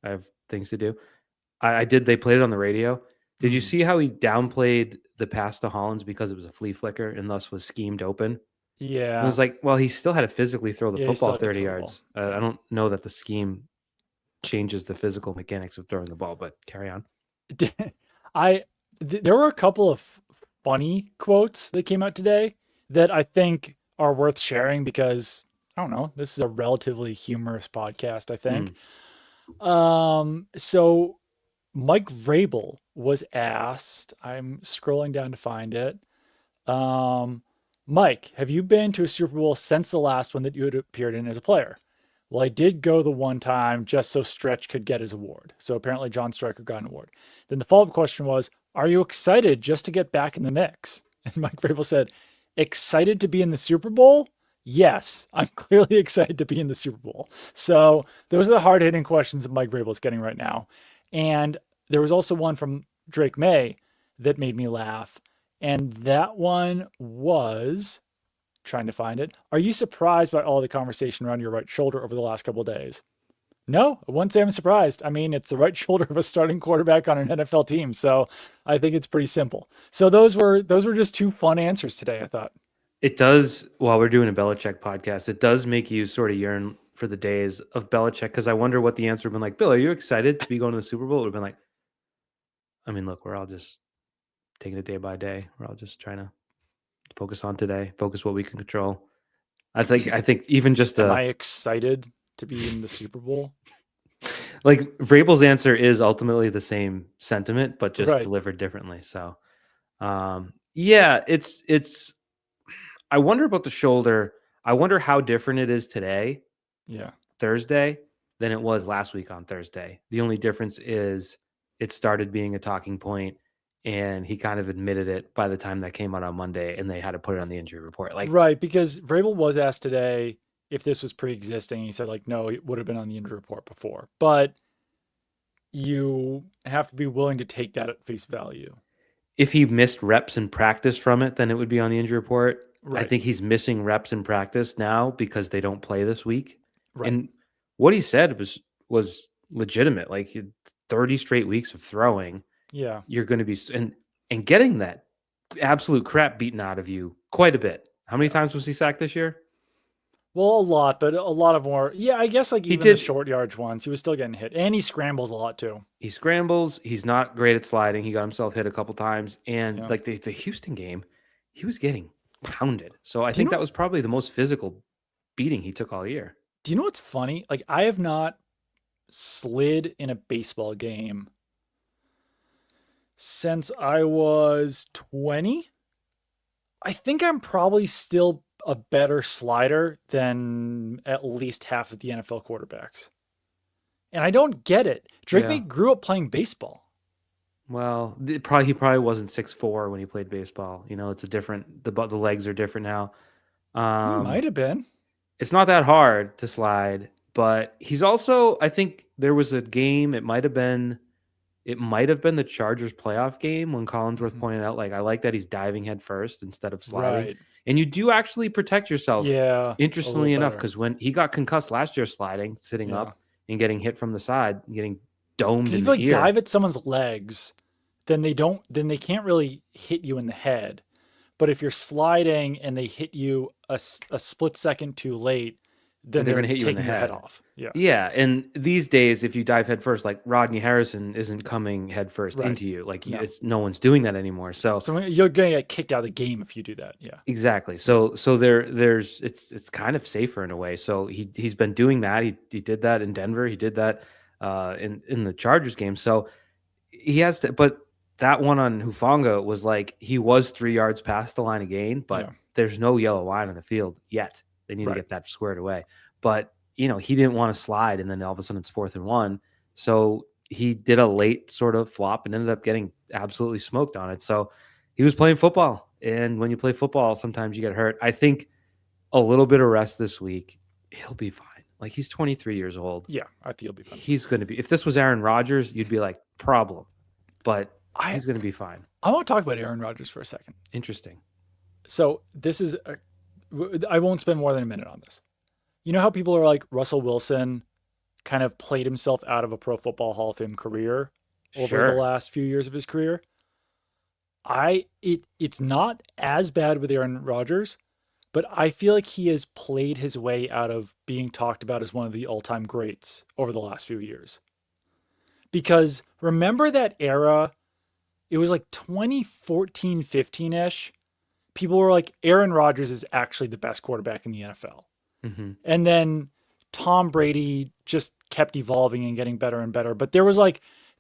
I have things to do. I did. They played it on the radio. Did you see how he downplayed the pass to Hollins because it was a flea flicker and thus was schemed open? Yeah. It was like, well, he still had to physically throw the football 30 yards. I don't know that the scheme changes the physical mechanics of throwing the ball, but carry on. There were a couple of funny quotes that came out today that I think are worth sharing because I don't know, this is a relatively humorous podcast, I think. So Mike Vrabel was asked, I'm scrolling down to find it. Mike, have you been to a Super Bowl since the last one that you had appeared in as a player? Well, I did go the one time just so Stretch could get his award. So apparently John Stryker got an award. Then the follow-up question was, are you excited just to get back in the mix? And Mike Vrabel said, excited to be in the Super Bowl? Yes, I'm clearly excited to be in the Super Bowl. So those are the hard-hitting questions that Mike Vrabel is getting right now. And there was also one from Drake May that made me laugh. And that one was, trying to find it, are you surprised by all the conversation around your right shoulder over the last couple of days? No, I wouldn't say I'm surprised. I mean, it's the right shoulder of a starting quarterback on an NFL team. So I think it's pretty simple. So those were just two fun answers today, I thought. It does, while we're doing a Belichick podcast, it does make you sort of yearn for the days of Belichick because I wonder what the answer would have been like. Bill, are you excited to be going to the Super Bowl? It would have been like, I mean, look, we're all just taking it day by day. We're all just trying to focus on today, focus what we can control. I think even just Am I excited to be in the Super Bowl? like Vrabel's answer is ultimately the same sentiment, but just Right. delivered differently. So, yeah, it's. I wonder about the shoulder. I wonder how different it is today, Yeah. Thursday, than it was last week on Thursday. The only difference is it started being a talking point, and he kind of admitted it by the time that came out on Monday, and they had to put it on the injury report. Like, Right, because Vrabel was asked today if this was pre-existing. He said, like, no, it would have been on the injury report before. But you have to be willing to take that at face value. if he missed reps in practice from it, then it would be on the injury report. I Right. think he's missing reps in practice now because they don't play this week. Right. And what he said was legitimate. Like 30 straight weeks of throwing, Yeah. you're going to be and getting that absolute crap beaten out of you quite a bit. How many times was he sacked this year? Well, a lot, but a lot of more. Yeah, I guess like He even the did- short yards ones, he was still getting hit. And he scrambles a lot too. He scrambles. He's not great at sliding. He got himself hit a couple times. And Yeah. like the Houston game, he was getting pounded. So I Do you think know- that was probably the most physical beating he took all year. Do you know what's funny? Like, I have not slid in a baseball game since I was 20. I think I'm probably still a better slider than at least half of the NFL quarterbacks. And I don't get it. Drake Yeah. May grew up playing baseball. Well, he probably wasn't 6'4" when he played baseball. You know, it's a different. The legs are different now. He might have been. It's not that hard to slide, but he's also. I think there was a game. It might have been the Chargers playoff game when Collinsworth pointed out, like, I like that he's diving head first instead of sliding. Right. And you do actually protect yourself. Yeah. Interestingly enough, better. because when he got concussed last year sliding, sitting Yeah. up and getting hit from the side, and getting domed Because in if the you like ear. dive at someone's legs, then they can't really hit you in the head. But if you're sliding and they hit you a split second too late, then They're they're gonna hit you in taking the your head head. off. Yeah. Yeah, and these days, if you dive head first, like Rodney Harrison isn't coming head first Right. into you. Like No. no one's doing that anymore. So So you're going to get kicked out of the game if you do that. Yeah. exactly. So there's it's kind of safer in a way. So he's been doing that. He did that in Denver. He did that in the Chargers game. So he has to. But that one on Hufanga was like he was 3 yards past the line of gain, but Yeah. there's no yellow line on the field yet. They need Right. to get that squared away. But he didn't want to slide, and then all of a sudden it's 4th and 1. So he did a late sort of flop and ended up getting absolutely smoked on it. So he was playing football, and when you play football, sometimes you get hurt. I think a little bit of rest this week, he'll be fine. Like, he's 23 years old. Yeah. I think he'll be fine. He's going to be. If this was Aaron Rodgers, you'd be like, problem, but he's going to be fine. I want to talk about Aaron Rodgers for a second. Interesting. So this is, I won't spend more than a minute on this. You know how people are like, Russell Wilson kind of played himself out of a Pro Football Hall of Fame career over the last few years of his career? It's not as bad with Aaron Rodgers, but I feel like he has played his way out of being talked about as one of the all-time greats over the last few years. Because remember that era, it was like 2014, 15-ish. People were like, Aaron Rodgers is actually the best quarterback in the NFL. Mm-hmm. And then Tom Brady just kept evolving and getting better and better. But there was a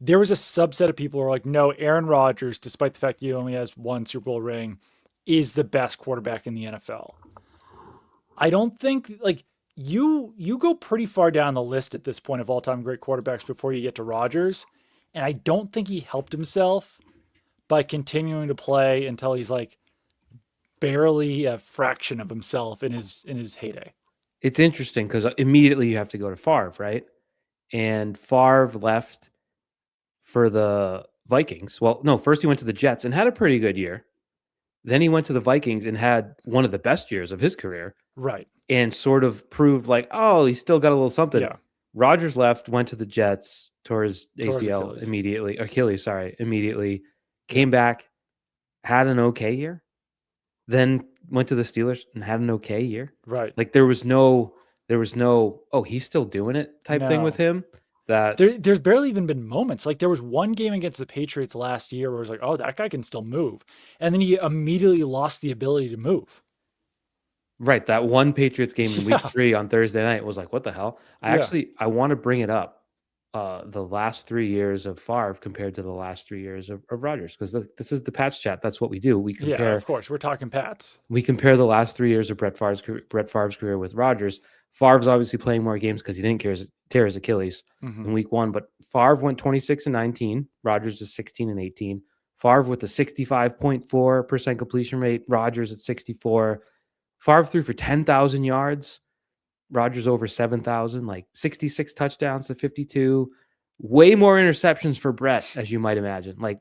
subset of people who were like, no, Aaron Rodgers, despite the fact that he only has one Super Bowl ring, is the best quarterback in the NFL. I don't think, like, you go pretty far down the list at this point of all-time great quarterbacks before you get to Rodgers. And I don't think he helped himself by continuing to play until he's like barely a fraction of himself in his heyday. It's interesting because immediately you have to go to Favre, right? And Favre left for the Vikings. Well, no, first he went to the Jets and had a pretty good year. Then he went to the Vikings and had one of the best years of his career. Right. And sort of proved like, oh, he's still got a little something. Yeah. Rodgers left, went to the Jets, tore his ACL Achilles. immediately, came back, had an okay year, then went to the Steelers and had an okay year. Right. Like there was no, oh, he's still doing it type thing No. with him. that There's barely even been moments. Like there was one game against the Patriots last year where it was like, oh, that guy can still move. And then he immediately lost the ability to move. right, that one Patriots game in week Yeah. 3 on Thursday night was like, what the hell? Yeah. I want to bring it up. The last 3 years of Favre compared to the last 3 years of Rodgers, because this is the Pats chat. That's what we do. Yeah, of course. We're talking Pats. We compare the last 3 years of Brett Favre's career with Rodgers. Favre's obviously playing more games because he didn't tear his Achilles in week 1, but Favre went 26-19. Rodgers is 16-18. Favre with a 65.4% completion rate. Rodgers at 64. Favre threw for 10,000 yards. Rodgers over 7,000, like 66 touchdowns to 52. Way more interceptions for Brett, as you might imagine. Like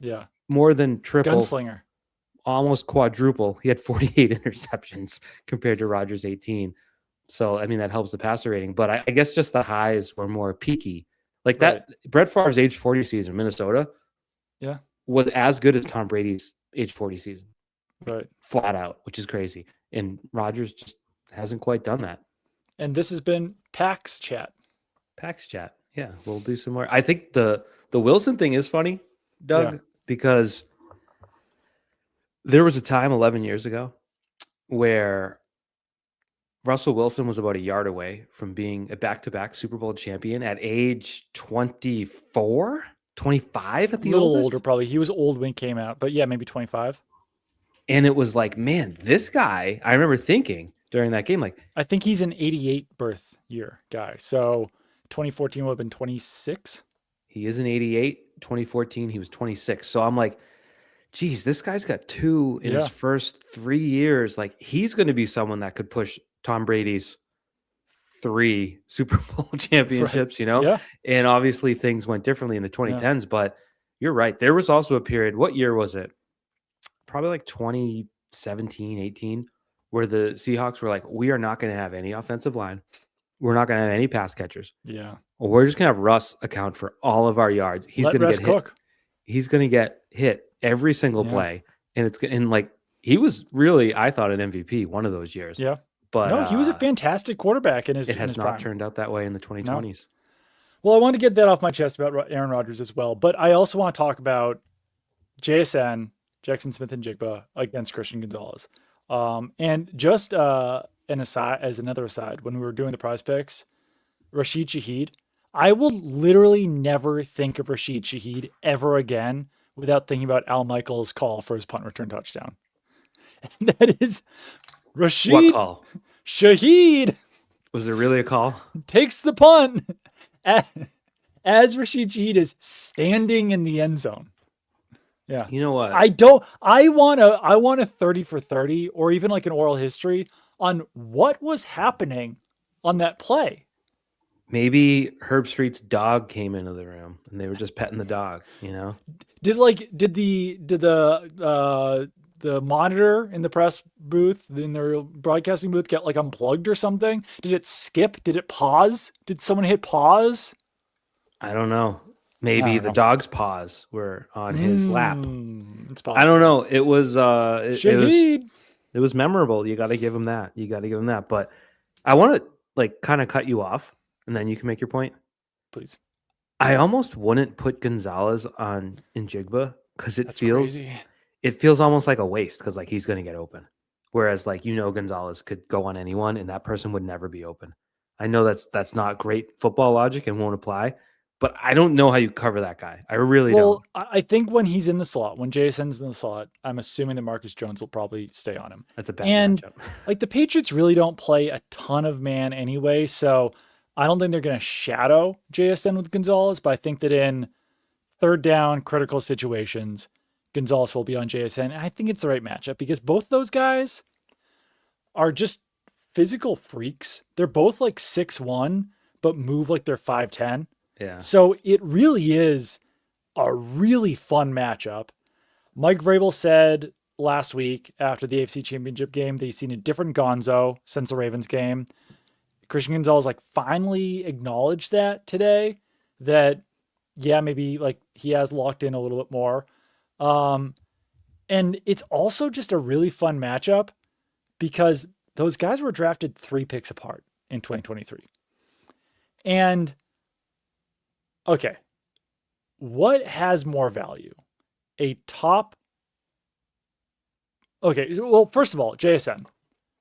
more than triple. Gunslinger. Almost quadruple. He had 48 interceptions compared to Rodgers' 18. So, I mean, that helps the passer rating. But I guess just the highs were more peaky. Like that, Brett Favre's age 40 season in Minnesota was as good as Tom Brady's age 40 season. Right. Flat out, which is crazy. And Rodgers just hasn't quite done that. And this has been PAX Chat. PAX Chat. Yeah, we'll do some more. I think the Wilson thing is funny, Doug, because there was a time 11 years ago where Russell Wilson was about a yard away from being a back-to-back Super Bowl champion at age 24, 25 at the little oldest. Older, probably. He was old when he came out, but yeah, maybe 25. And it was like, man, this guy, I remember thinking during that game, like, I think he's an 88 birth year guy. So 2014 would have been 26. He is an 88. 2014, he was 26. So I'm like, geez, this guy's got 2 in his first 3 years. Like, he's going to be someone that could push Tom Brady's 3 Super Bowl championships, you know? Yeah. And obviously things went differently in the 2010s, but you're right. There was also a period, what year was it? Probably like 2017, 18, where the Seahawks were like, we are not going to have any offensive line. We're not going to have any pass catchers. Yeah. Well, we're just going to have Russ account for all of our yards. He's going to get hit. He's going to get hit every single play. And like, he was really, I thought, an MVP one of those years. Yeah. But no, he was a fantastic quarterback in his It has not prime. turned out that way in the 2020s. No. Well, I wanted to get that off my chest about Aaron Rodgers as well. But I also want to talk about JSN, Jackson Smith and Jigba, against Christian Gonzalez. And just an aside, as another aside, when we were doing the prize picks, Rashid Shaheed, I will literally never think of Rashid Shaheed ever again without thinking about Al Michaels' call for his punt return touchdown. And that is Rashid what call? Shaheed. Was there really a call? Takes the punt as Rashid Shaheed is standing in the end zone. Yeah. You know what? I want a 30 for 30 or even like an oral history on what was happening on that play. Maybe Herb Street's dog came into the room and they were just petting the dog, you know? Did the monitor in the press booth, in their broadcasting booth, get like unplugged or something? Did it skip? Did it pause? Did someone hit pause? I don't know. Maybe the dog's paws were on his lap. It's possible. I don't know. It was Shaheed. It was memorable. You got to give him that. But I want to like kind of cut you off, and then you can make your point. Please. I almost wouldn't put Gonzalez on Njigba because it feels crazy. It feels almost like a waste because like he's going to get open, whereas like Gonzalez could go on anyone and that person would never be open. I know that's not great football logic and won't apply. But I don't know how you cover that guy. I really don't. Well, I think when he's in the slot, when Jason's in the slot, I'm assuming that Marcus Jones will probably stay on him. That's a bad matchup. Like the Patriots really don't play a ton of man anyway, so I don't think they're going to shadow JSN with Gonzalez, but I think that in third down, critical situations, Gonzalez will be on JSN. And I think it's the right matchup because both those guys are just physical freaks. They're both like 6'1", but move like they're 5'10". Yeah. So it really is a really fun matchup. Mike Vrabel said last week after the AFC Championship game that he's seen a different Gonzo since the Ravens game. Christian Gonzalez like finally acknowledged that today, that yeah, maybe like he has locked in a little bit more. And it's also just a really fun matchup because those guys were drafted 3 picks apart in 2023. And Okay. What has more value? A top. Okay. Well, first of all, JSN.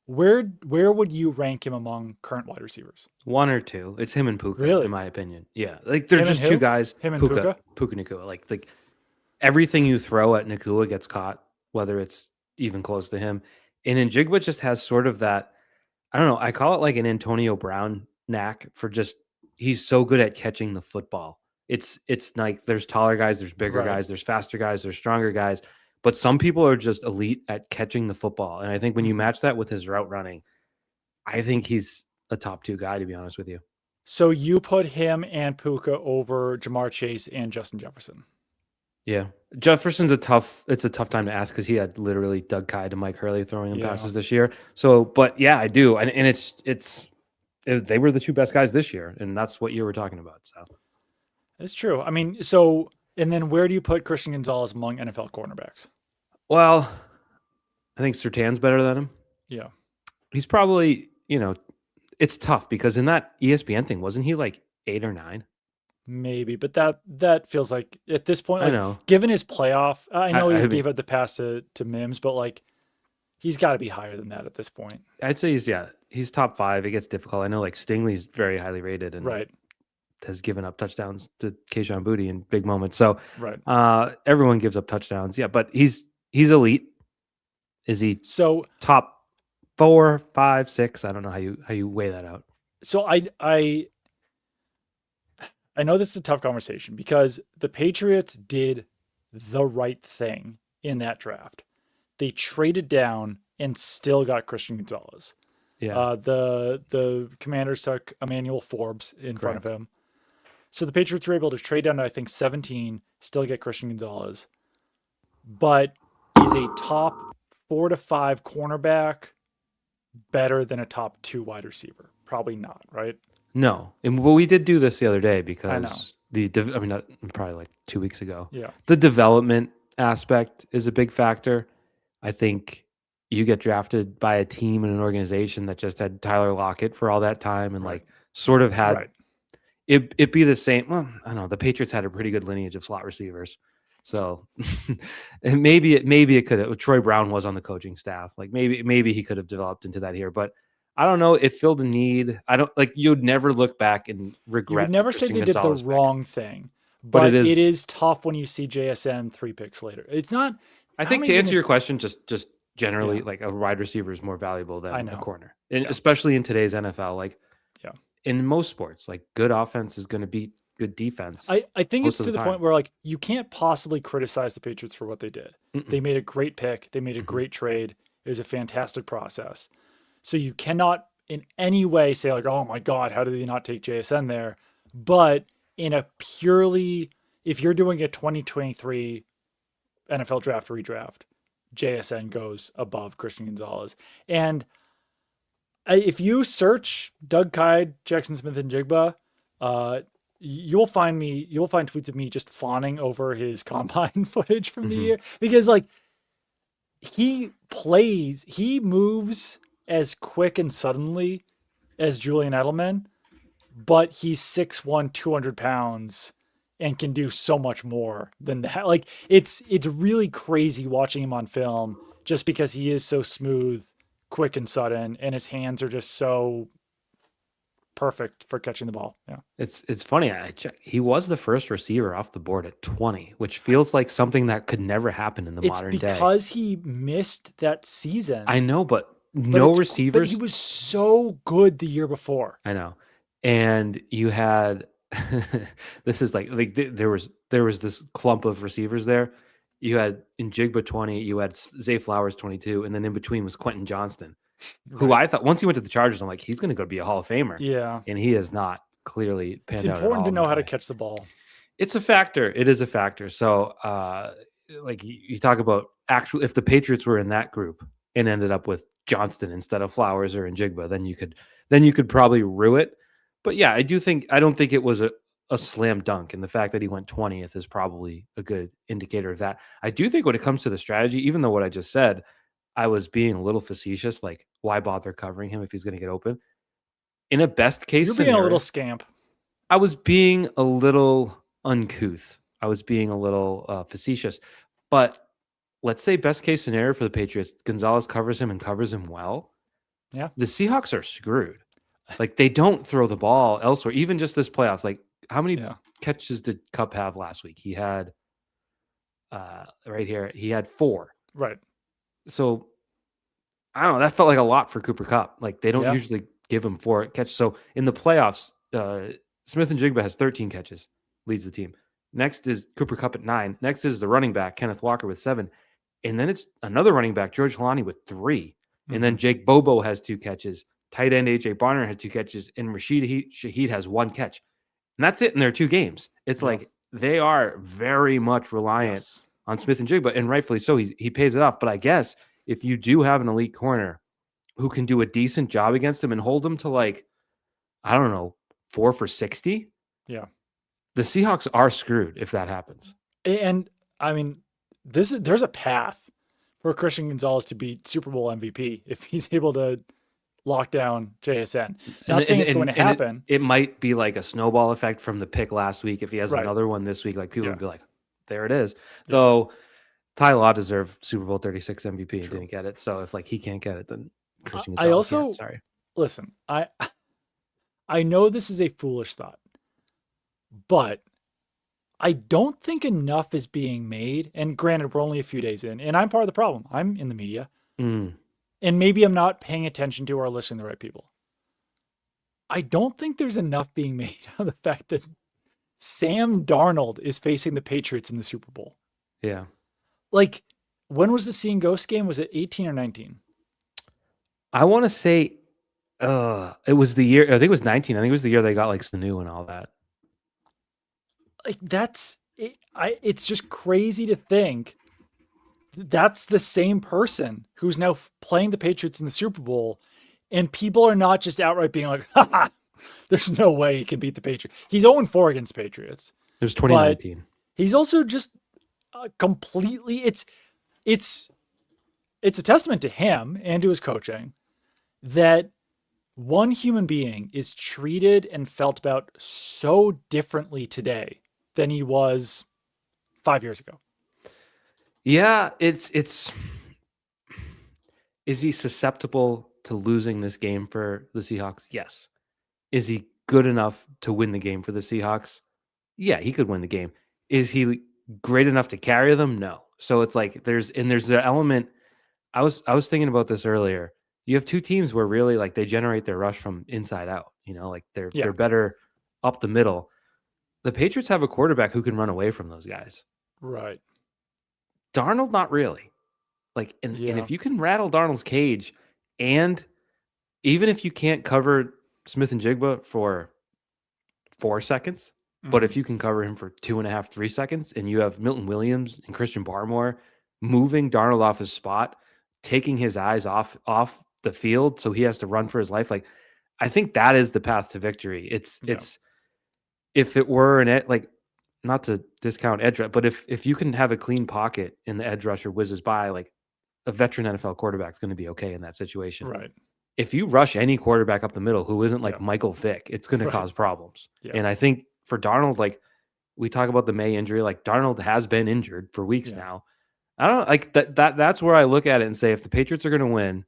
Where would you rank him among current wide receivers? 1 or 2. It's him and Puka, in Really? my opinion. Yeah, like they're Him and just two who? guys. Him and Puka? Puka Nakua. Like everything you throw at Nakua gets caught, whether it's even close to him. And Njigba just has sort of that. I don't know. I call it like an Antonio Brown knack for just he's so good at catching the football. It's like there's taller guys, there's bigger Right. guys, there's faster guys, there's stronger guys, but some people are just elite at catching the football. And I think when you match that with his route running, I think he's a top 2 guy, to be honest with you. So you put him and Puka over Jamar Chase and Justin Jefferson. Yeah. Jefferson's a tough time to ask because he had literally Doug Kyed and Mike Hurley throwing him passes this year. So, but yeah, I do. And they were the 2 best guys this year. And that's what you were talking about. So it's true. I mean, so, and then where do you put Christian Gonzalez among NFL cornerbacks? Well, I think Surtain's better than him. Yeah. He's probably, it's tough because in that ESPN thing, wasn't he like 8 or 9? Maybe, but that feels like at this point, like, I know. given his playoff, I know he I gave up the pass to Mims, but like he's got to be higher than that at this point. I'd say he's top 5. It gets difficult. I know like Stingley's very highly rated and right. has given up touchdowns to Kayshon Boutte in big moments. So right. Everyone gives up touchdowns. Yeah, but he's elite. Is he so top 4, 5, 6? I don't know how you weigh that out. So I know this is a tough conversation because the Patriots did the right thing in that draft. They traded down and still got Christian Gonzalez. Yeah. The Commanders took Emmanuel Forbes in front of him. So the Patriots were able to trade down to, I think, 17, still get Christian Gonzalez. But is a top 4 to 5 cornerback better than a top 2 wide receiver? Probably not, right? No. And we did do this the other day because I know. Probably like 2 weeks ago. Yeah. The development aspect is a big factor. I think you get drafted by a team and an organization that just had Tyler Lockett for all that time and like sort of had it be the same. Well, I don't know. The Patriots had a pretty good lineage of slot receivers. So and maybe it could have. Troy Brown was on the coaching staff. Like maybe he could have developed into that here, but I don't know. It filled a need. I don't like. You'd never look back and regret. You would never say they did the wrong thing, but it is tough when you see JSN 3 picks later. It's not. I think to answer your question, just generally, like a wide receiver is more valuable than a corner, and especially in today's NFL. Like, in most sports, like good offense is going to beat good defense. I think it's to the point where like you can't possibly criticize the Patriots for what they did. They made a great pick. They made a great trade. It was a fantastic process. So you cannot in any way say like, oh my God, how did they not take JSN there? But in a purely, if you're doing a 2023 NFL draft redraft, JSN goes above Christian Gonzalez. And if you search Doug Kyed, Jackson Smith, and Jigba, you'll find tweets of me just fawning over his combine footage from the year because like he moves as quick and suddenly as Julian Edelman, but he's 6'1", 200 pounds and can do so much more than that. Like it's really crazy watching him on film just because he is so smooth, quick and sudden, and his hands are just so perfect for catching the ball. Yeah. It's funny. I checked. He was the first receiver off the board at 20, which feels like something that could never happen in the modern day. It's because he missed that season. I know, but no receivers. But he was so good the year before. I know. And you had this is like there was this clump of receivers there. You had Njigba 20, you had Zay Flowers 22, and then in between was Quentin Johnston, who I thought once he went to the Chargers, I'm like, he's going to go be a Hall of Famer. Yeah. And he has not clearly panned out. It's important to know how to catch the ball. It's a factor. It is a factor. So like you talk about actual, if the Patriots were in that group and ended up with Johnston instead of Flowers or Njigba, then you could probably rue it. But yeah, I don't think it was a slam dunk, and the fact that he went 20th is probably a good indicator of that. I do think when it comes to the strategy, even though what I just said, I was being a little facetious, like why bother covering him if he's going to get open? In a best case You're scenario, being a little scamp. I was being a little uncouth. I was being a little facetious. But let's say best case scenario for the Patriots, Gonzalez covers him and covers him well. Yeah. The Seahawks are screwed. Like they don't throw the ball elsewhere, even just this playoffs. Like how many catches did Kupp have last week? He had right here, he had 4. Right. So I don't know. That felt like a lot for Cooper Kupp. Like they don't Yeah. usually give him 4 catches. So in the playoffs, Smith and Jigba has 13 catches, leads the team. Next is Cooper Kupp at 9. Next is the running back, Kenneth Walker, with 7. And then it's another running back, George Halani, with 3. And then Jake Bobo has 2 catches. Tight end A.J. Barner has 2 catches. And Rashid Shaheed has 1 catch. And that's it in their 2 games. It's like they are very much reliant on Smith and Jigba. And rightfully so. He pays it off. But I guess if you do have an elite corner who can do a decent job against him and hold him to like, I don't know, 4 for 60. Yeah. The Seahawks are screwed if that happens. And I mean, there's a path for Christian Gonzalez to beat Super Bowl MVP if he's able to lock down JSN. Not saying it's going to happen. It might be like a snowball effect from the pick last week. If he has another one this week, like people would be like, there it is. Though Ty Law deserved Super Bowl 36 MVP and didn't get it. So if like he can't get it, then Christian Gonzalez can't. Sorry. Listen, I know this is a foolish thought, but I don't think enough is being made. And granted, we're only a few days in, and I'm part of the problem. I'm in the media. And maybe I'm not paying attention to or listening to the right people. I don't think there's enough being made of the fact that Sam Darnold is facing the Patriots in the Super Bowl. Yeah. Like, when was the See and Ghost game? Was it 18 or 19? I want to say it was the year, I think it was 19. I think it was the year they got like Sanu and all that. Like, that's it. It's just crazy to think that's the same person who's now playing the Patriots in the Super Bowl, and people are not just outright being like, ha, there's no way he can beat the Patriots. He's 0-4 against Patriots. It was 2019. He's also just completely, it's a testament to him and to his coaching that one human being is treated and felt about so differently today than he was 5 years ago. Yeah, it's is he susceptible to losing this game for the Seahawks? Yes. Is he good enough to win the game for the Seahawks? Yeah, he could win the game. Is he great enough to carry them? No. So it's like there's the element. I was thinking about this earlier. You have 2 teams where really like they generate their rush from inside out. You know, like they're better up the middle. The Patriots have a quarterback who can run away from those guys. Right. Darnold, not really. Like, and if you can rattle Darnold's cage, and even if you can't cover Smith and Jigba for 4 seconds, but if you can cover him for 2.5, 3 seconds, and you have Milton Williams and Christian Barmore moving Darnold off his spot, taking his eyes off the field, so he has to run for his life. Like, I think that is the path to victory. It's if it were like, not to discount edge, but if you can have a clean pocket and the edge rusher whizzes by, like a veteran NFL quarterback is going to be okay in that situation. Right. If you rush any quarterback up the middle who isn't like Michael Vick, it's going to cause problems. Yeah. And I think for Darnold, like we talk about the May injury, like Darnold has been injured for weeks now. I don't like that's where I look at it and say, if the Patriots are going to win,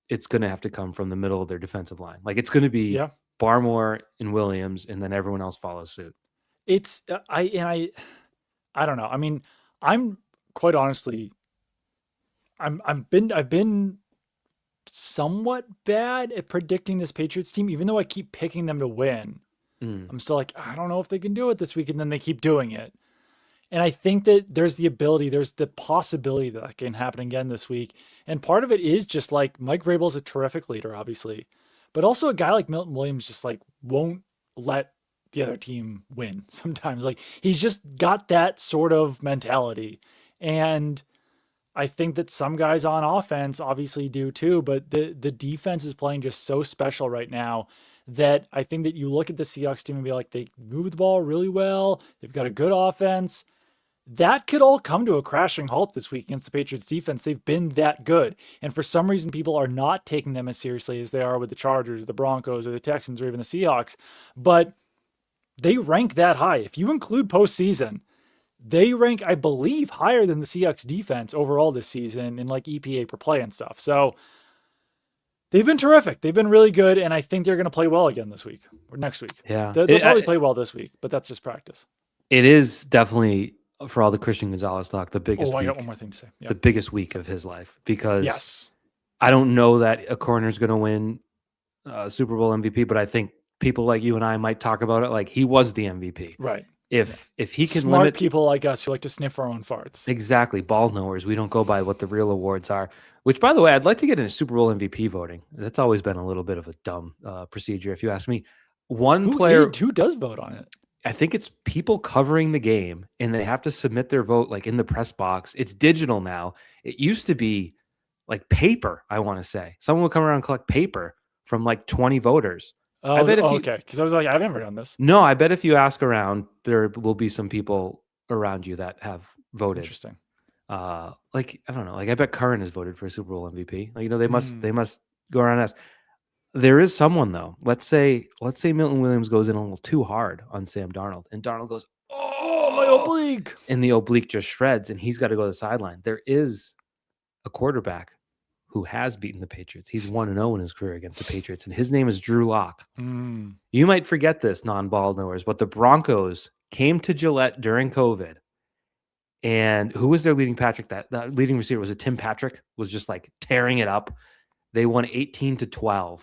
it's going to have to come from the middle of their defensive line. Like it's going to be Barmore and Williams, and then everyone else follows suit. It's I don't know. I mean, I'm quite honestly, I've been somewhat bad at predicting this Patriots team, even though I keep picking them to win. I'm still like, I don't know if they can do it this week, and then they keep doing it. And I think that there's the possibility that can happen again this week. And part of it is just like Mike Vrabel's a terrific leader, obviously, but also a guy like Milton Williams just like won't let the other team win sometimes. Like he's just got that sort of mentality. And I think that some guys on offense obviously do too, but the defense is playing just so special right now that I think that you look at the Seahawks team and be like, they move the ball really well. They've got a good offense. That could all come to a crashing halt this week against the Patriots defense. They've been that good. And for some reason, people are not taking them as seriously as they are with the Chargers, the Broncos, or the Texans, or even the Seahawks. But They rank that high. If you include postseason, they rank, I believe, higher than the Seahawks defense overall this season in like EPA per play and stuff. So they've been terrific. They've been really good, and I think they're going to play well again this week or next week. Yeah. They'll probably play well this week, but that's just practice. It is definitely, for all the Christian Gonzalez talk, the biggest I got one more thing to say. the biggest week of his life, because Yes. I don't know that a corner's going to win Super Bowl MVP, but I think people like you and I might talk about it like he was the MVP. Right. If he can Smart limit people like us who like to sniff our own farts. exactly ball knowers, we don't go by what the real awards are. Which, by the way, I'd like to get into Super Bowl MVP voting. That's always been a little bit of a dumb procedure, if you ask me. Player who does vote on it? I think it's people covering the game, and they have to submit their vote like in the press box. It's digital now. It used to be like paper. I want to say someone would come around and collect paper from like 20 voters. Oh, I bet okay. Because I was like, I've never done this. No, I bet if you ask around, there will be some people around you that have voted. Interesting. Like, I don't know. Like, I bet Curran has voted for a Super Bowl MVP. Like, they must go around and ask. There is someone though. Let's say Milton Williams goes in a little too hard on Sam Darnold, and Darnold goes, "Oh, my oblique!" and the oblique just shreds, and he's got to go to the sideline. There is a quarterback who has beaten the Patriots. He's 1-0 in his career against the Patriots, and his name is Drew Lock. You might forget this, non-ball knowers, but the Broncos came to Gillette during COVID, and who was their leading that leading receiver? Was it Tim Patrick? Was just like tearing it up. They won 18-12.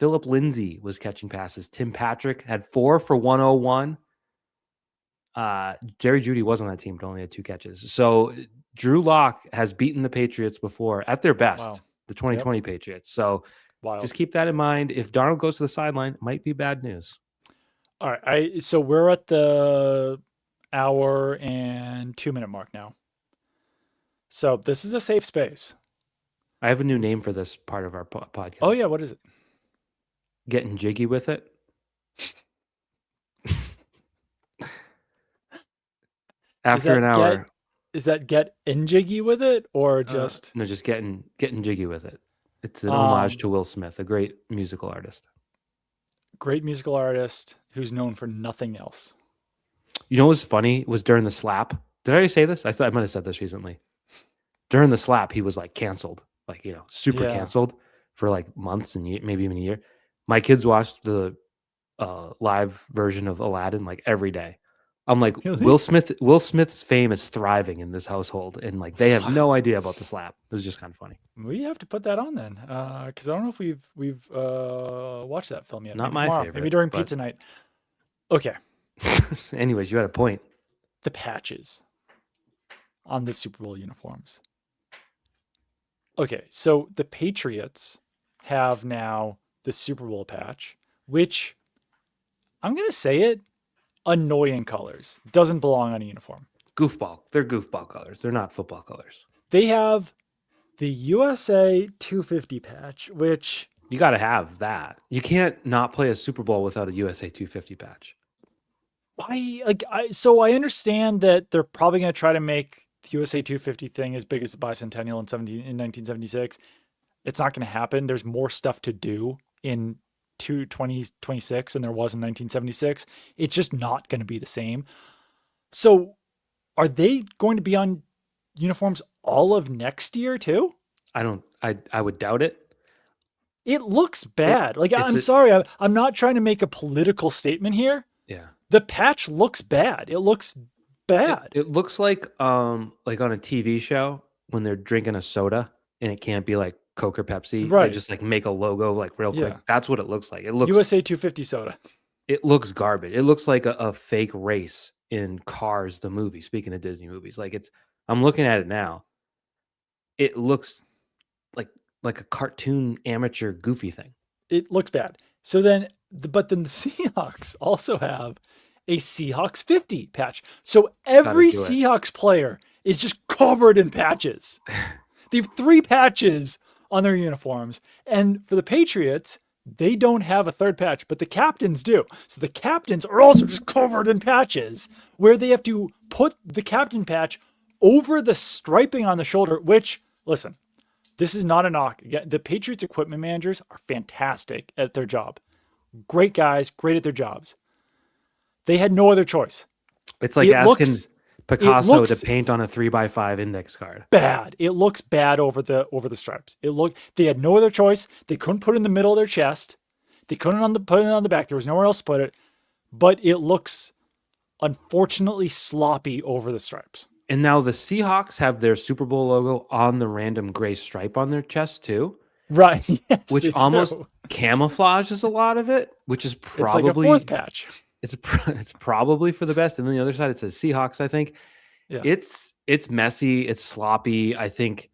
Philip Lindsay was catching passes. Tim Patrick had 4 for 101. Jerry Jeudy was on that team, but only had 2 catches. So Drew Lock has beaten the Patriots before at their best, the 2020 Patriots. So just keep that in mind. If Darnold goes to the sideline, it might be bad news. All right. So we're at the hour and 2-minute mark now. So this is a safe space. I have a new name for this part of our podcast. Oh, yeah. What is it? Getting jiggy with it. After an hour. Is that get in jiggy with it or just? No, just getting jiggy with it. It's an homage to Will Smith, a great musical artist. Great musical artist who's known for nothing else. You know what's funny was during the slap. Did I already say this? I thought I might have said this recently. During the slap, he was like canceled. Like, super canceled for like months and maybe even a year. My kids watched the live version of Aladdin like every day. I'm like, really? Will Smith's fame is thriving in this household, and like they have no idea about the slap. It was just kind of funny. We have to put that on then, because I don't know if we've watched that film yet. Not maybe my tomorrow. favorite. Maybe during pizza night. Okay. Anyways, you had a point. The patches on the Super Bowl uniforms. Okay, so the Patriots have now the Super Bowl patch, which I'm going to say it, annoying colors. Doesn't belong on a uniform. Goofball. They're goofball colors. They're not football colors. They have the USA 250 patch, which... You got to have that. You can't not play a Super Bowl without a USA 250 patch. So I understand that they're probably going to try to make the USA 250 thing as big as the bicentennial in 1976. It's not going to happen. There's more stuff to do in 2026 than there was in 1976. It's just not going to be the same. So are they going to be on uniforms all of next year too? I would doubt it. It looks bad. I'm sorry. I'm not trying to make a political statement here. Yeah. The patch looks bad. It looks bad. It looks like on a TV show when they're drinking a soda and it can't be like Coke or Pepsi. Right. They just like make a logo like real quick. That's what it looks like. It looks USA 250 soda. It looks garbage. It looks like a fake race in Cars, the movie. Speaking of Disney movies, I'm looking at it now. It looks like a cartoon amateur goofy thing. It looks bad. So then, but then the Seahawks also have a Seahawks 50 patch. So every Seahawks player is just covered in patches. They have 3 patches on their uniforms. And for the Patriots, they don't have a third patch, but the captains do. So the captains are also just covered in patches where they have to put the captain patch over the striping on the shoulder, which, listen, this is not a knock. The Patriots equipment managers are fantastic at their job. Great guys, great at their jobs. They had no other choice. It's like It asking looks Picasso to paint on a 3x5 index card. bad. It looks bad over the stripes. They had no other choice. They couldn't put it in the middle of their chest. They couldn't put it on the back. There was nowhere else to put it. But it looks unfortunately sloppy over the stripes. And now the Seahawks have their Super Bowl logo on the random gray stripe on their chest too. Right. Yes, which almost camouflages a lot of it, which is probably it's like a fourth patch. It's probably for the best. And then the other side, it says Seahawks. I think it's messy. It's sloppy. I think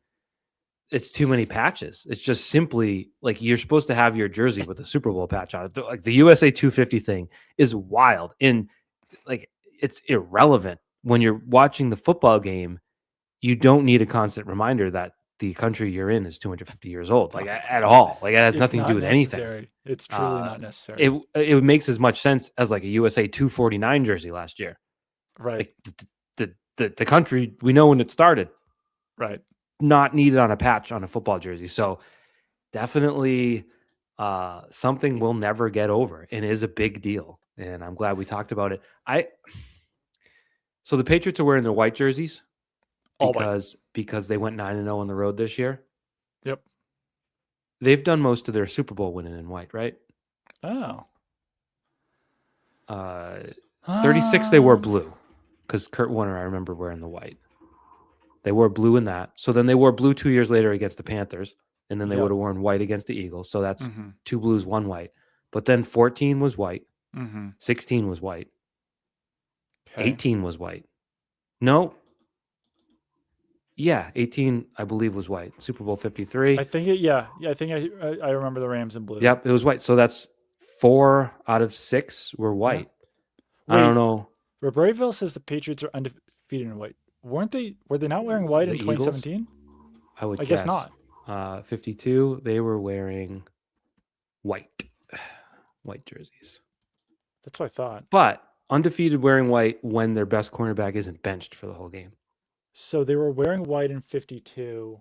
it's too many patches. It's just simply like you're supposed to have your jersey with a Super Bowl patch on it. Like the USA 250 thing is wild and like it's irrelevant when you're watching the football game. You don't need a constant reminder that the country you're in is 250 years old, like at all. Like it has nothing to do with anything. It's truly not necessary. It makes as much sense as like a USA 249 jersey last year. Right. Like the country we know when it started. Right. Not needed on a patch on a football jersey. So definitely something we'll never get over and is a big deal. And I'm glad we talked about it. So the Patriots are wearing their white jerseys. Because they went 9-0 on the road this year. Yep. They've done most of their Super Bowl winning in white, right? Oh. 36 they wore blue because Kurt Warner, I remember wearing the white. They wore blue in that. So then they wore blue 2 years later against the Panthers, and then they would have worn white against the Eagles. So that's 2 blues, 1 white. But then 14 was white. 16 was white. Okay. 18 was white. No. Yeah, 18, I believe, was white. Super Bowl 53. I think I think I remember the Rams in blue. Yep, it was white. So that's 4 out of 6 were white. Yeah. Wait, I don't know. Robertville says the Patriots are undefeated in white. Were they not wearing white in 2017? I guess not. 52, they were wearing white jerseys. That's what I thought. But undefeated wearing white when their best cornerback isn't benched for the whole game. So they were wearing white in 52.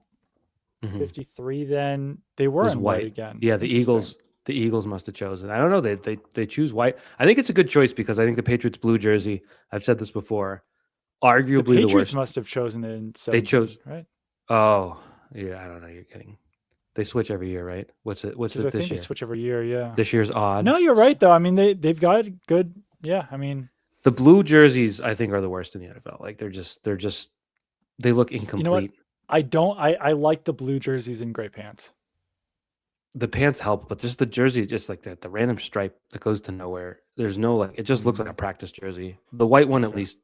53 then they were in white again. Yeah, the Eagles must have chosen. I don't know. They choose white. I think it's a good choice because I think the Patriots blue jersey, I've said this before, arguably the Patriots worst. Must have chosen it in 17, they chose, right? Oh, yeah, I don't know. You're kidding. They switch every year, right? What's it this year? They switch every year, yeah. This year's odd. No, you're right though. I mean they've got good, yeah, I mean the blue jerseys I think are the worst in the NFL. Like they look incomplete. You know what? I like the blue jerseys and gray pants. The pants help, but just the jersey, just like the random stripe that goes to nowhere. There's no it just looks like a practice jersey. The white one at least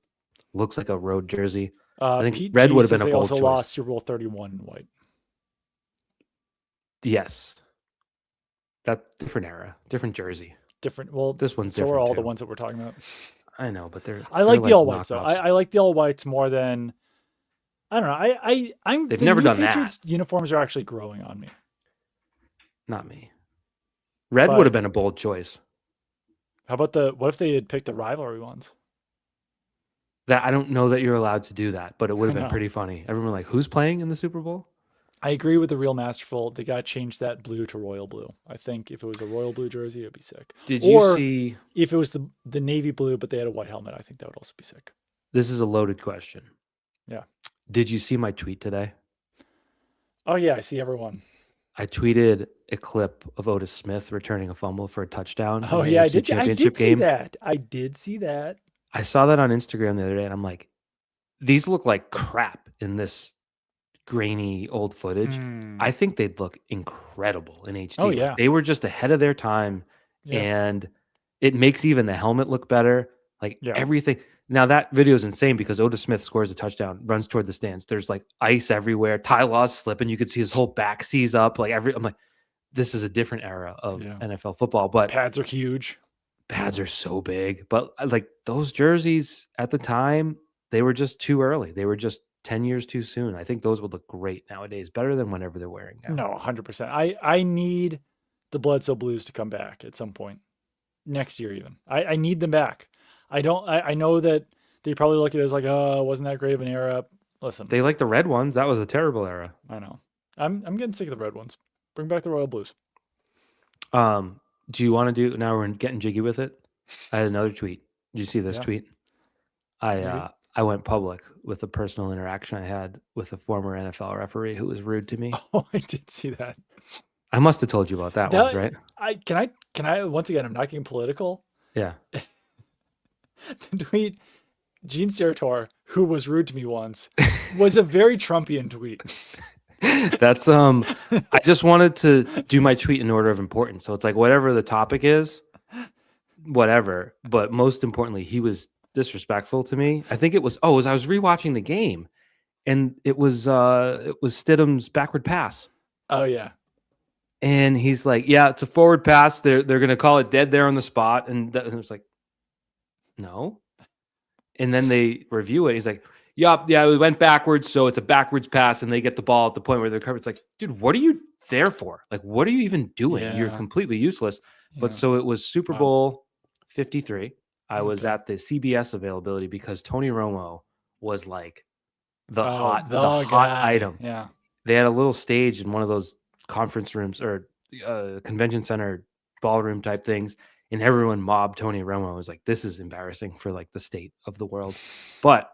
looks like a road jersey. I think Pete red would have been a bold choice. They also lost Super Bowl 31 in white. Yes. That different era, different jersey. Different. Well, this one's so different. are all too. the ones that we're talking about. I know, but I like the all whites though. I like the all whites more than. I don't know. They've never done Patriots that. Uniforms are actually growing on me. Not me. Red would have been a bold choice. How about what if they had picked the rivalry ones? That I don't know that you're allowed to do that, but it would have been pretty funny. Everyone like, who's playing in the Super Bowl? I agree with the Real Masterful. They got to change that blue to royal blue. I think if it was a royal blue jersey, it'd be sick. Did you see if it was the navy blue, but they had a white helmet? I think that would also be sick. This is a loaded question. Yeah. Did you see my tweet today? Oh yeah, I see everyone. I tweeted a clip of Otis Smith returning a fumble for a touchdown. Oh yeah, I did see that. I did see that. I saw that on Instagram the other day, and I'm like, these look like crap in this grainy old footage. I think they'd look incredible in HD. Oh yeah, like, they were just ahead of their time, and it makes even the helmet look better. Like everything. Now that video is insane because Otis Smith scores a touchdown, runs toward the stands. There's like ice everywhere. Ty Law's slipping. You could see his whole back seize up. I'm like, this is a different era of NFL football. But pads are huge. Pads are so big. But like those jerseys at the time, they were just too early. They were just 10 years too soon. I think those would look great nowadays, better than whenever they're wearing now. No, 100%. I need the Bledsoe Blues to come back at some point next year even. I need them back. I know that they probably look at it as like, oh, wasn't that great of an era? Listen. They like the red ones. That was a terrible era. I know. I'm getting sick of the red ones. Bring back the Royal Blues. Do you want to do, now we're getting jiggy with it. I had another tweet. Did you see this Yeah. tweet? Maybe. I went public with a personal interaction I had with a former NFL referee who was rude to me. Oh, I did see that. I must have told you about that once, That right? can I once again, I'm not getting political. Yeah. The tweet, Gene Steratore, who was rude to me once, was a very Trumpian tweet. That's I just wanted to do my tweet in order of importance. So it's like whatever the topic is, whatever. But most importantly, he was disrespectful to me. I think it was I was rewatching the game and it was Stidham's backward pass. Oh yeah. And he's like, yeah, it's a forward pass. They're gonna call it dead there on the spot. And it was like, no. And then they review it. He's like, yup, yeah, we went backwards, so it's a backwards pass, and they get the ball at the point where they're covered. It's like, dude, what are you there for? Like, what are you even doing? You're Yeah. completely useless. But Yeah. so it was Super Wow. Bowl 53. I was Okay. at the CBS availability because Tony Romo was like the Oh, hot the guy. item. Yeah. They had a little stage in one of those conference rooms or convention center ballroom type things, and everyone mobbed Tony Romo. It was like, this is embarrassing for like the state of the world. But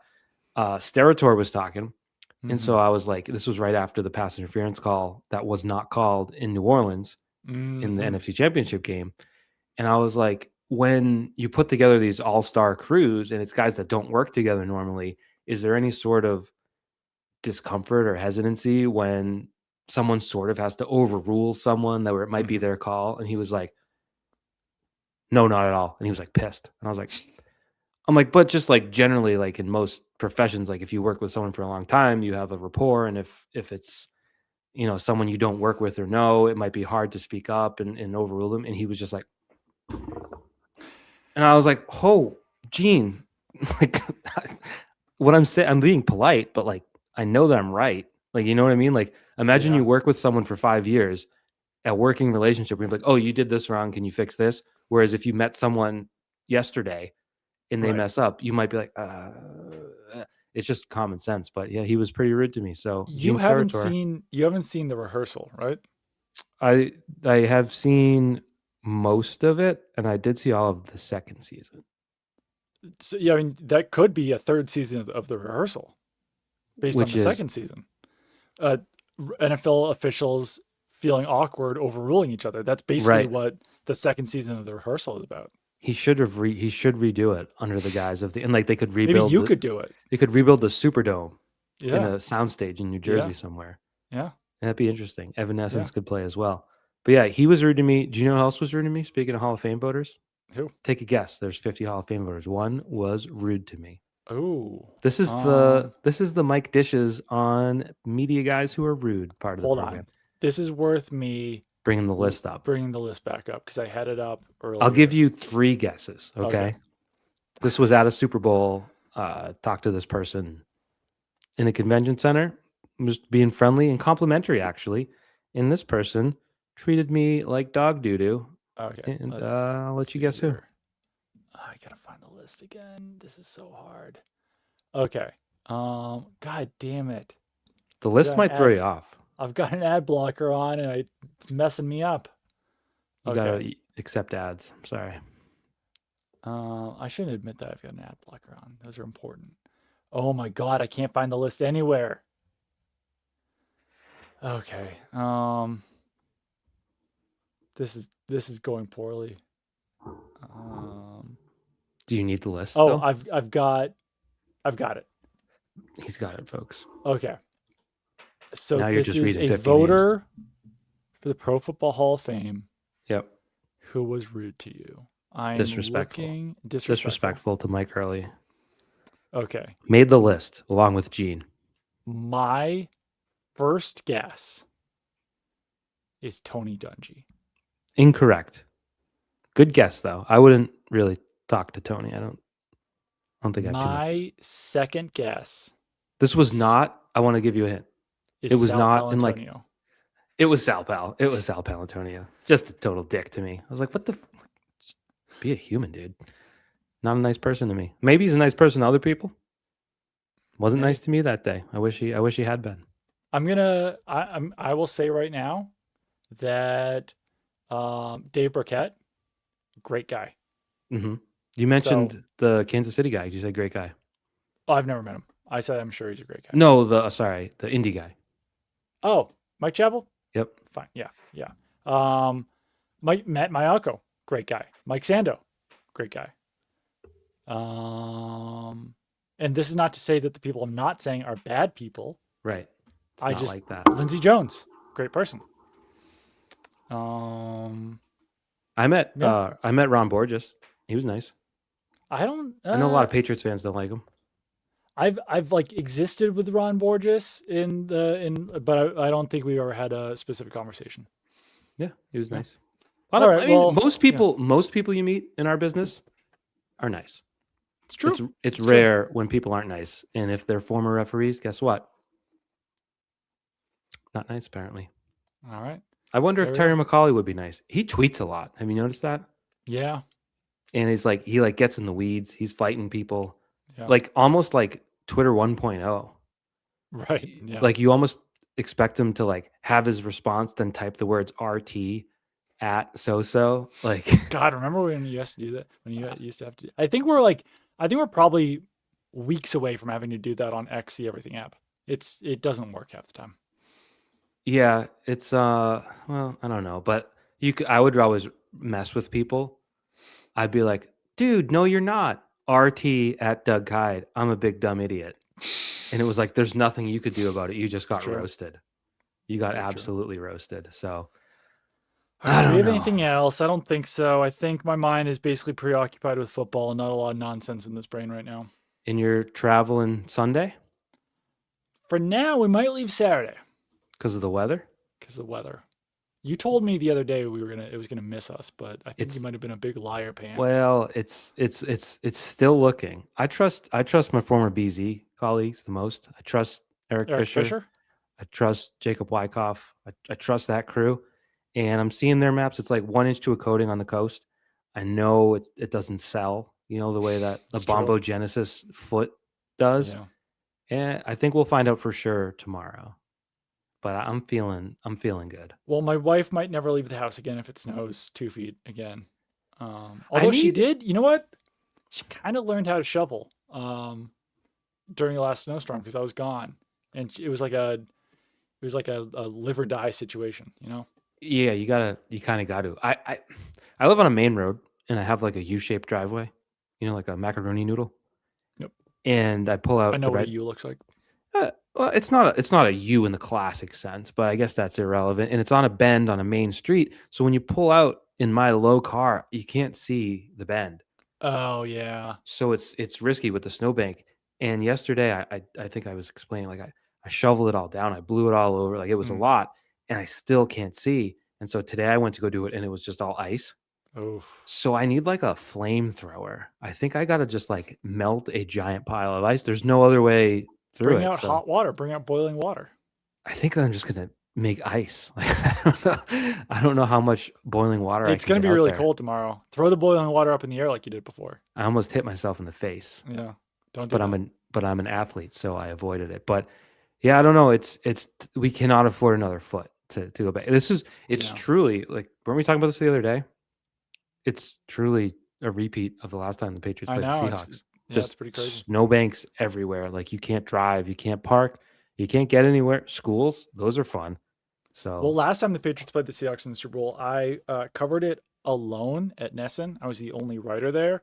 Steratore was talking, and so I was like, this was right after the pass interference call that was not called in New Orleans in the NFC Championship game, and I was like, when you put together these all-star crews and it's guys that don't work together normally, is there any sort of discomfort or hesitancy when someone sort of has to overrule someone that where it might be their call? And he was like, no, not at all. And he was like pissed. And I was like, I'm like, but just like generally, like in most professions, like if you work with someone for a long time, you have a rapport. And if it's, someone you don't work with or know, it might be hard to speak up and overrule them. And he was just like, and I was like, oh, Gene, like what I'm saying, I'm being polite, but like, I know that I'm right. Like, you know what I mean? Like, imagine you work with someone for 5 years, a working relationship, where you're like, oh, you did this wrong. Can you fix this? Whereas if you met someone yesterday and they mess up, you might be like, it's just common sense. But yeah, he was pretty rude to me. So You haven't seen the rehearsal, right? I have seen most of it, and I did see all of the second season. So, yeah, I mean, that could be a third season of the rehearsal based on the second season. NFL officials feeling awkward overruling each other. That's basically what the second season of the rehearsal is about. He should redo it under the guise of and like they could rebuild. Maybe you could do it. They could rebuild the Superdome in Yeah. a soundstage in New Jersey somewhere. Yeah. That'd be interesting. Evanescence could play as well. But yeah, he was rude to me. Do you know who else was rude to me? Speaking of Hall of Fame voters, Who? Take a guess. There's 50 Hall of Fame voters. One was rude to me. Oh, This is the Mike Dishes on media guys who are rude part of the program. Hold on. This is worth me bringing the list up. Bringing the list back up because I had it up earlier. I'll give you 3 guesses. Okay. This was at a Super Bowl. Talked to this person in a convention center. Just being friendly and complimentary, actually. And this person treated me like dog doo-doo. Okay. And I'll let you guess who. I gotta find the list again. This is so hard. Okay. God damn it. The list might throw you off. I've got an ad blocker on and it's messing me up. You gotta accept ads. I'm sorry. I shouldn't admit that I've got an ad blocker on. Those are important. Oh my God, I can't find the list anywhere. Okay. This is going poorly. Do you need the list? Oh, still? I've got it. He's got it, folks. Okay. So now this is a voter for the Pro Football Hall of Fame. Yep. Who was rude to you? I'm disrespectful to Mike Hurley. Okay. Made the list along with Gene. My first guess is Tony Dungy. Incorrect. Good guess though. I wouldn't really talk to Tony. I don't think I have too much. My second guess. This was not. I want to give you a hint. It was Sal not Palantonio. in like. It was Sal Pal. It was Sal Palantonio. Just a total dick to me. I was like, what the? Just be a human, dude. Not a nice person to me. Maybe he's a nice person to other people. Wasn't nice to me that day. I wish he had been. I will say right now that Dave Burkett, great guy. Mm-hmm. You mentioned the Kansas City guy. You said great guy. Oh, I've never met him. I said I'm sure he's a great guy. No, the indie guy. Oh, Mike Chappell? Yep. Fine. Yeah. Yeah. Matt Mayako, great guy. Mike Sando, great guy. And this is not to say that the people I'm not saying are bad people. Right. It's I not just like that. Lindsey Jones, great person. I met Ron Borges. He was nice. I don't. I know a lot of Patriots fans don't like him. I've like existed with Ron Borges but I don't think we've ever had a specific conversation. Yeah, he was nice. All right, most people you meet in our business are nice. It's true. It's rare when people aren't nice, and if they're former referees, guess what? Not nice, apparently. All right. I wonder if Terry McAuley would be nice. He tweets a lot. Have you noticed that? Yeah. And he gets in the weeds. He's fighting people, yeah. like almost like Twitter 1.0. Right. Yeah. Like you almost expect him to like have his response, then type the words RT at so. Like, God, remember when you used to do that? When you used to have to? I think we're probably weeks away from having to do that on X, the Everything app. It doesn't work half the time. Yeah, it's well, I don't know, but I would always mess with people. I'd be like, dude, no, you're not. RT at Doug Kyed. I'm a big dumb idiot. And it was like, there's nothing you could do about it. You just got roasted. You got absolutely roasted. So do we have anything else? I don't think so. I think my mind is basically preoccupied with football and not a lot of nonsense in this brain right now. And you're traveling Sunday? For now, we might leave Saturday. Because of the weather? Because of the weather. You told me the other day it was gonna miss us, but I think you might have been a big liar pants. Well, it's still looking. I trust my former BZ colleagues the most. I trust Eric Fisher. I trust Jacob Wyckoff. I trust that crew. And I'm seeing their maps. It's like 1 inch to a coating on the coast. I know it doesn't sell, the way that the Bombo Genesis foot does. Yeah. And I think we'll find out for sure tomorrow. But I'm feeling good. Well, my wife might never leave the house again if it snows 2 feet again. Although she did, you know what? She kind of learned how to shovel during the last snowstorm because I was gone, and it was like a live or die situation, Yeah, you kind of got to. I live on a main road and I have like a U-shaped driveway, like a macaroni noodle. Yep. And I pull out. I know what a U looks like. Well, it's not a U in the classic sense, but I guess that's irrelevant. And it's on a bend on a main street. So when you pull out in my low car, you can't see the bend. Oh yeah. So it's risky with the snowbank. And yesterday I think I was explaining, like I shoveled it all down. I blew it all over. Like it was a lot and I still can't see. And so today I went to go do it and it was just all ice. Oh. So I need like a flamethrower. I think I got to just like melt a giant pile of ice. There's no other way through Bring out hot water. Bring out boiling water. I think I'm just gonna make ice. Like I don't know how much boiling water. It's gonna be really cold tomorrow. Throw the boiling water up in the air like you did before. I almost hit myself in the face. Yeah, don't. But I'm an athlete, so I avoided it. But yeah, I don't know. It's we cannot afford another foot to go back. It's truly like, weren't we talking about this the other day? It's truly a repeat of the last time the Patriots played the Seahawks. Just it's pretty crazy. Snowbanks everywhere. Like you can't drive, you can't park, you can't get anywhere. Schools, those are fun. So well, last time the Patriots played the Seahawks in the Super Bowl, I covered it alone at Nesson. I was the only writer there,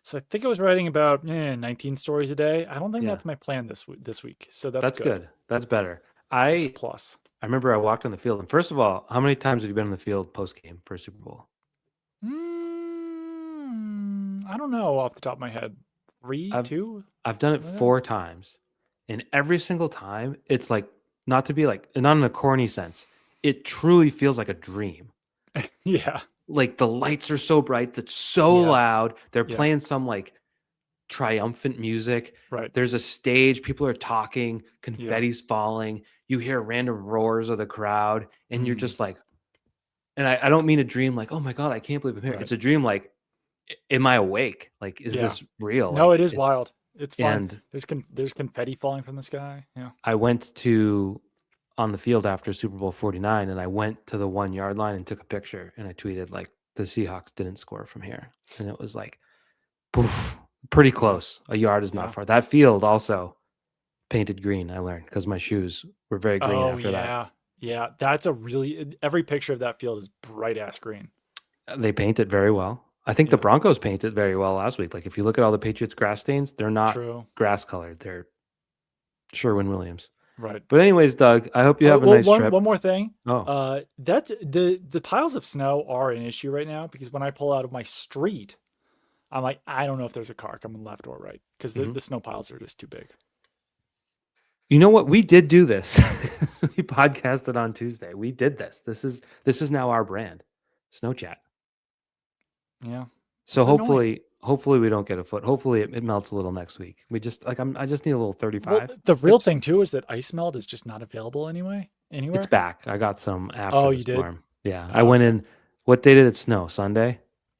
so I think I was writing about 19 stories a day. I don't think that's my plan this week. So that's good. That's better. It's a plus. I remember I walked on the field, and first of all, how many times have you been on the field post game for a Super Bowl? I don't know off the top of my head. 3, 2? I've done it 4 times. And every single time, it's like, not in a corny sense, it truly feels like a dream. Yeah. Like the lights are so bright, it's so loud. They're playing some like triumphant music. Right. There's a stage, people are talking, confetti's falling. You hear random roars of the crowd, and you're just like, and I don't mean a dream like, oh my God, I can't believe I'm here. Right. It's a dream like, am I awake? Like, is this real? No, like, it is wild. It's fun. And there's confetti falling from the sky. Yeah. I went on the field after Super Bowl 49, and I went to the 1 yard line and took a picture, and I tweeted like, the Seahawks didn't score from here. And it was like, Poof, pretty close. A yard is not Yeah. far. That field also painted green, I learned, because my shoes were very green after that. Yeah. That's every picture of that field is bright ass green. They paint it very well. I think the Yeah. Broncos painted very well last week. Like if you look at all the Patriots grass stains, they're not True. grass colored. They're Sherwin-Williams. Right. But anyways, Doug, I hope you have a nice trip. One more thing. Oh, That the piles of snow are an issue right now because when I pull out of my street, I'm like, I don't know if there's a car coming left or right because the snow piles are just too big. you know what? We did do this. We podcasted on Tuesday. We did this. This is now our brand, Snow Chat. Yeah. So It's hopefully we don't get a foot. Hopefully it melts a little next week. We just I just need a little 35. Well, the real thing too is that ice melt is just not available anywhere. It's back. I got some after Oh, the you did? storm. Yeah. Oh, I went okay. in. What day did it snow? Sunday?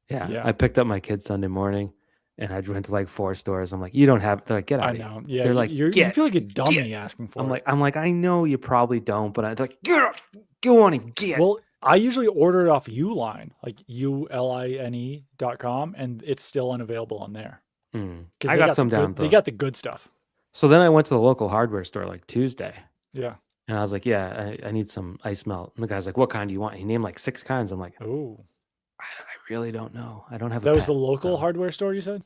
Yeah. Yeah. I picked up my kids Sunday morning and I went to like 4 stores. I'm like, you don't have, they're like, get out I of here. know. Yeah. They're like, you feel like a dummy asking for it. I'm like, I know you probably don't, but I'm like, get up, go on and get. Well, I usually order it off Uline, like uline.com, and it's still unavailable on there. I got some down. They got the good stuff. So then I went to the local hardware store like Tuesday. Yeah. And I was like, yeah, I need some ice melt. And the guy's like, what kind do you want? He named like 6 kinds. I'm like, Oh. I really don't know. I don't have. That was the local hardware store you said?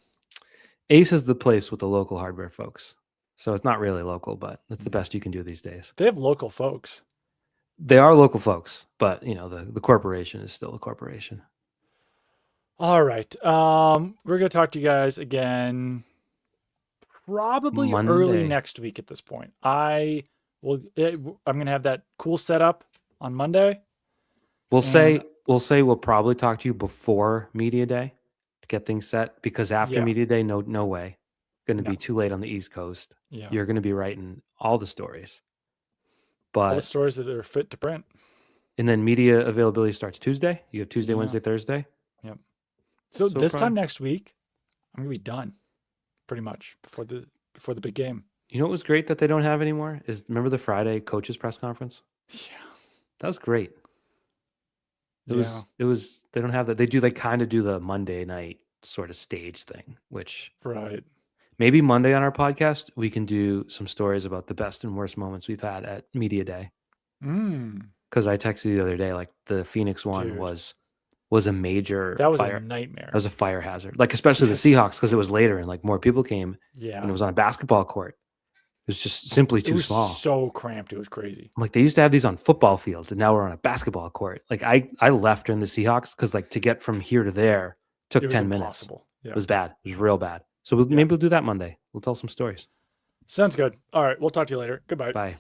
Ace is the place with the local hardware folks. So it's not really local, but that's the best you can do these days. They have local folks. They are local folks, but you know, the corporation is still a corporation. All right. We're going to talk to you guys again probably Monday. early next week at this point. I'm going to have that cool setup on Monday. We'll say we'll probably talk to you before media day to get things set, because after media day, no way. Going to be too late on the East Coast. Yeah. You're going to be writing all the stories. But all the stories that are fit to print. And then media availability starts Tuesday. You have Tuesday, Wednesday, Thursday. Yep. So this time next week, I'm going to be done pretty much before the big game. You know what was great that they don't have anymore is, remember the Friday coaches press conference? Yeah. That was great. It was they don't have that. They do, they kind of do the Monday night sort of stage thing, which maybe Monday on our podcast we can do some stories about the best and worst moments we've had at media day. Because I texted you the other day, like the Phoenix one was a major a nightmare. That was a fire hazard, like especially the Seahawks, because it was later and like more people came. Yeah. And it was on a basketball court. It was just simply too small. So cramped. It was crazy. Like they used to have these on football fields and now we're on a basketball court. Like I left during the Seahawks because like to get from here to there took 10 minutes. Yeah. It was bad. It was real bad. So maybe we'll do that Monday. We'll tell some stories. Sounds good. All right. We'll talk to you later. Goodbye. Bye.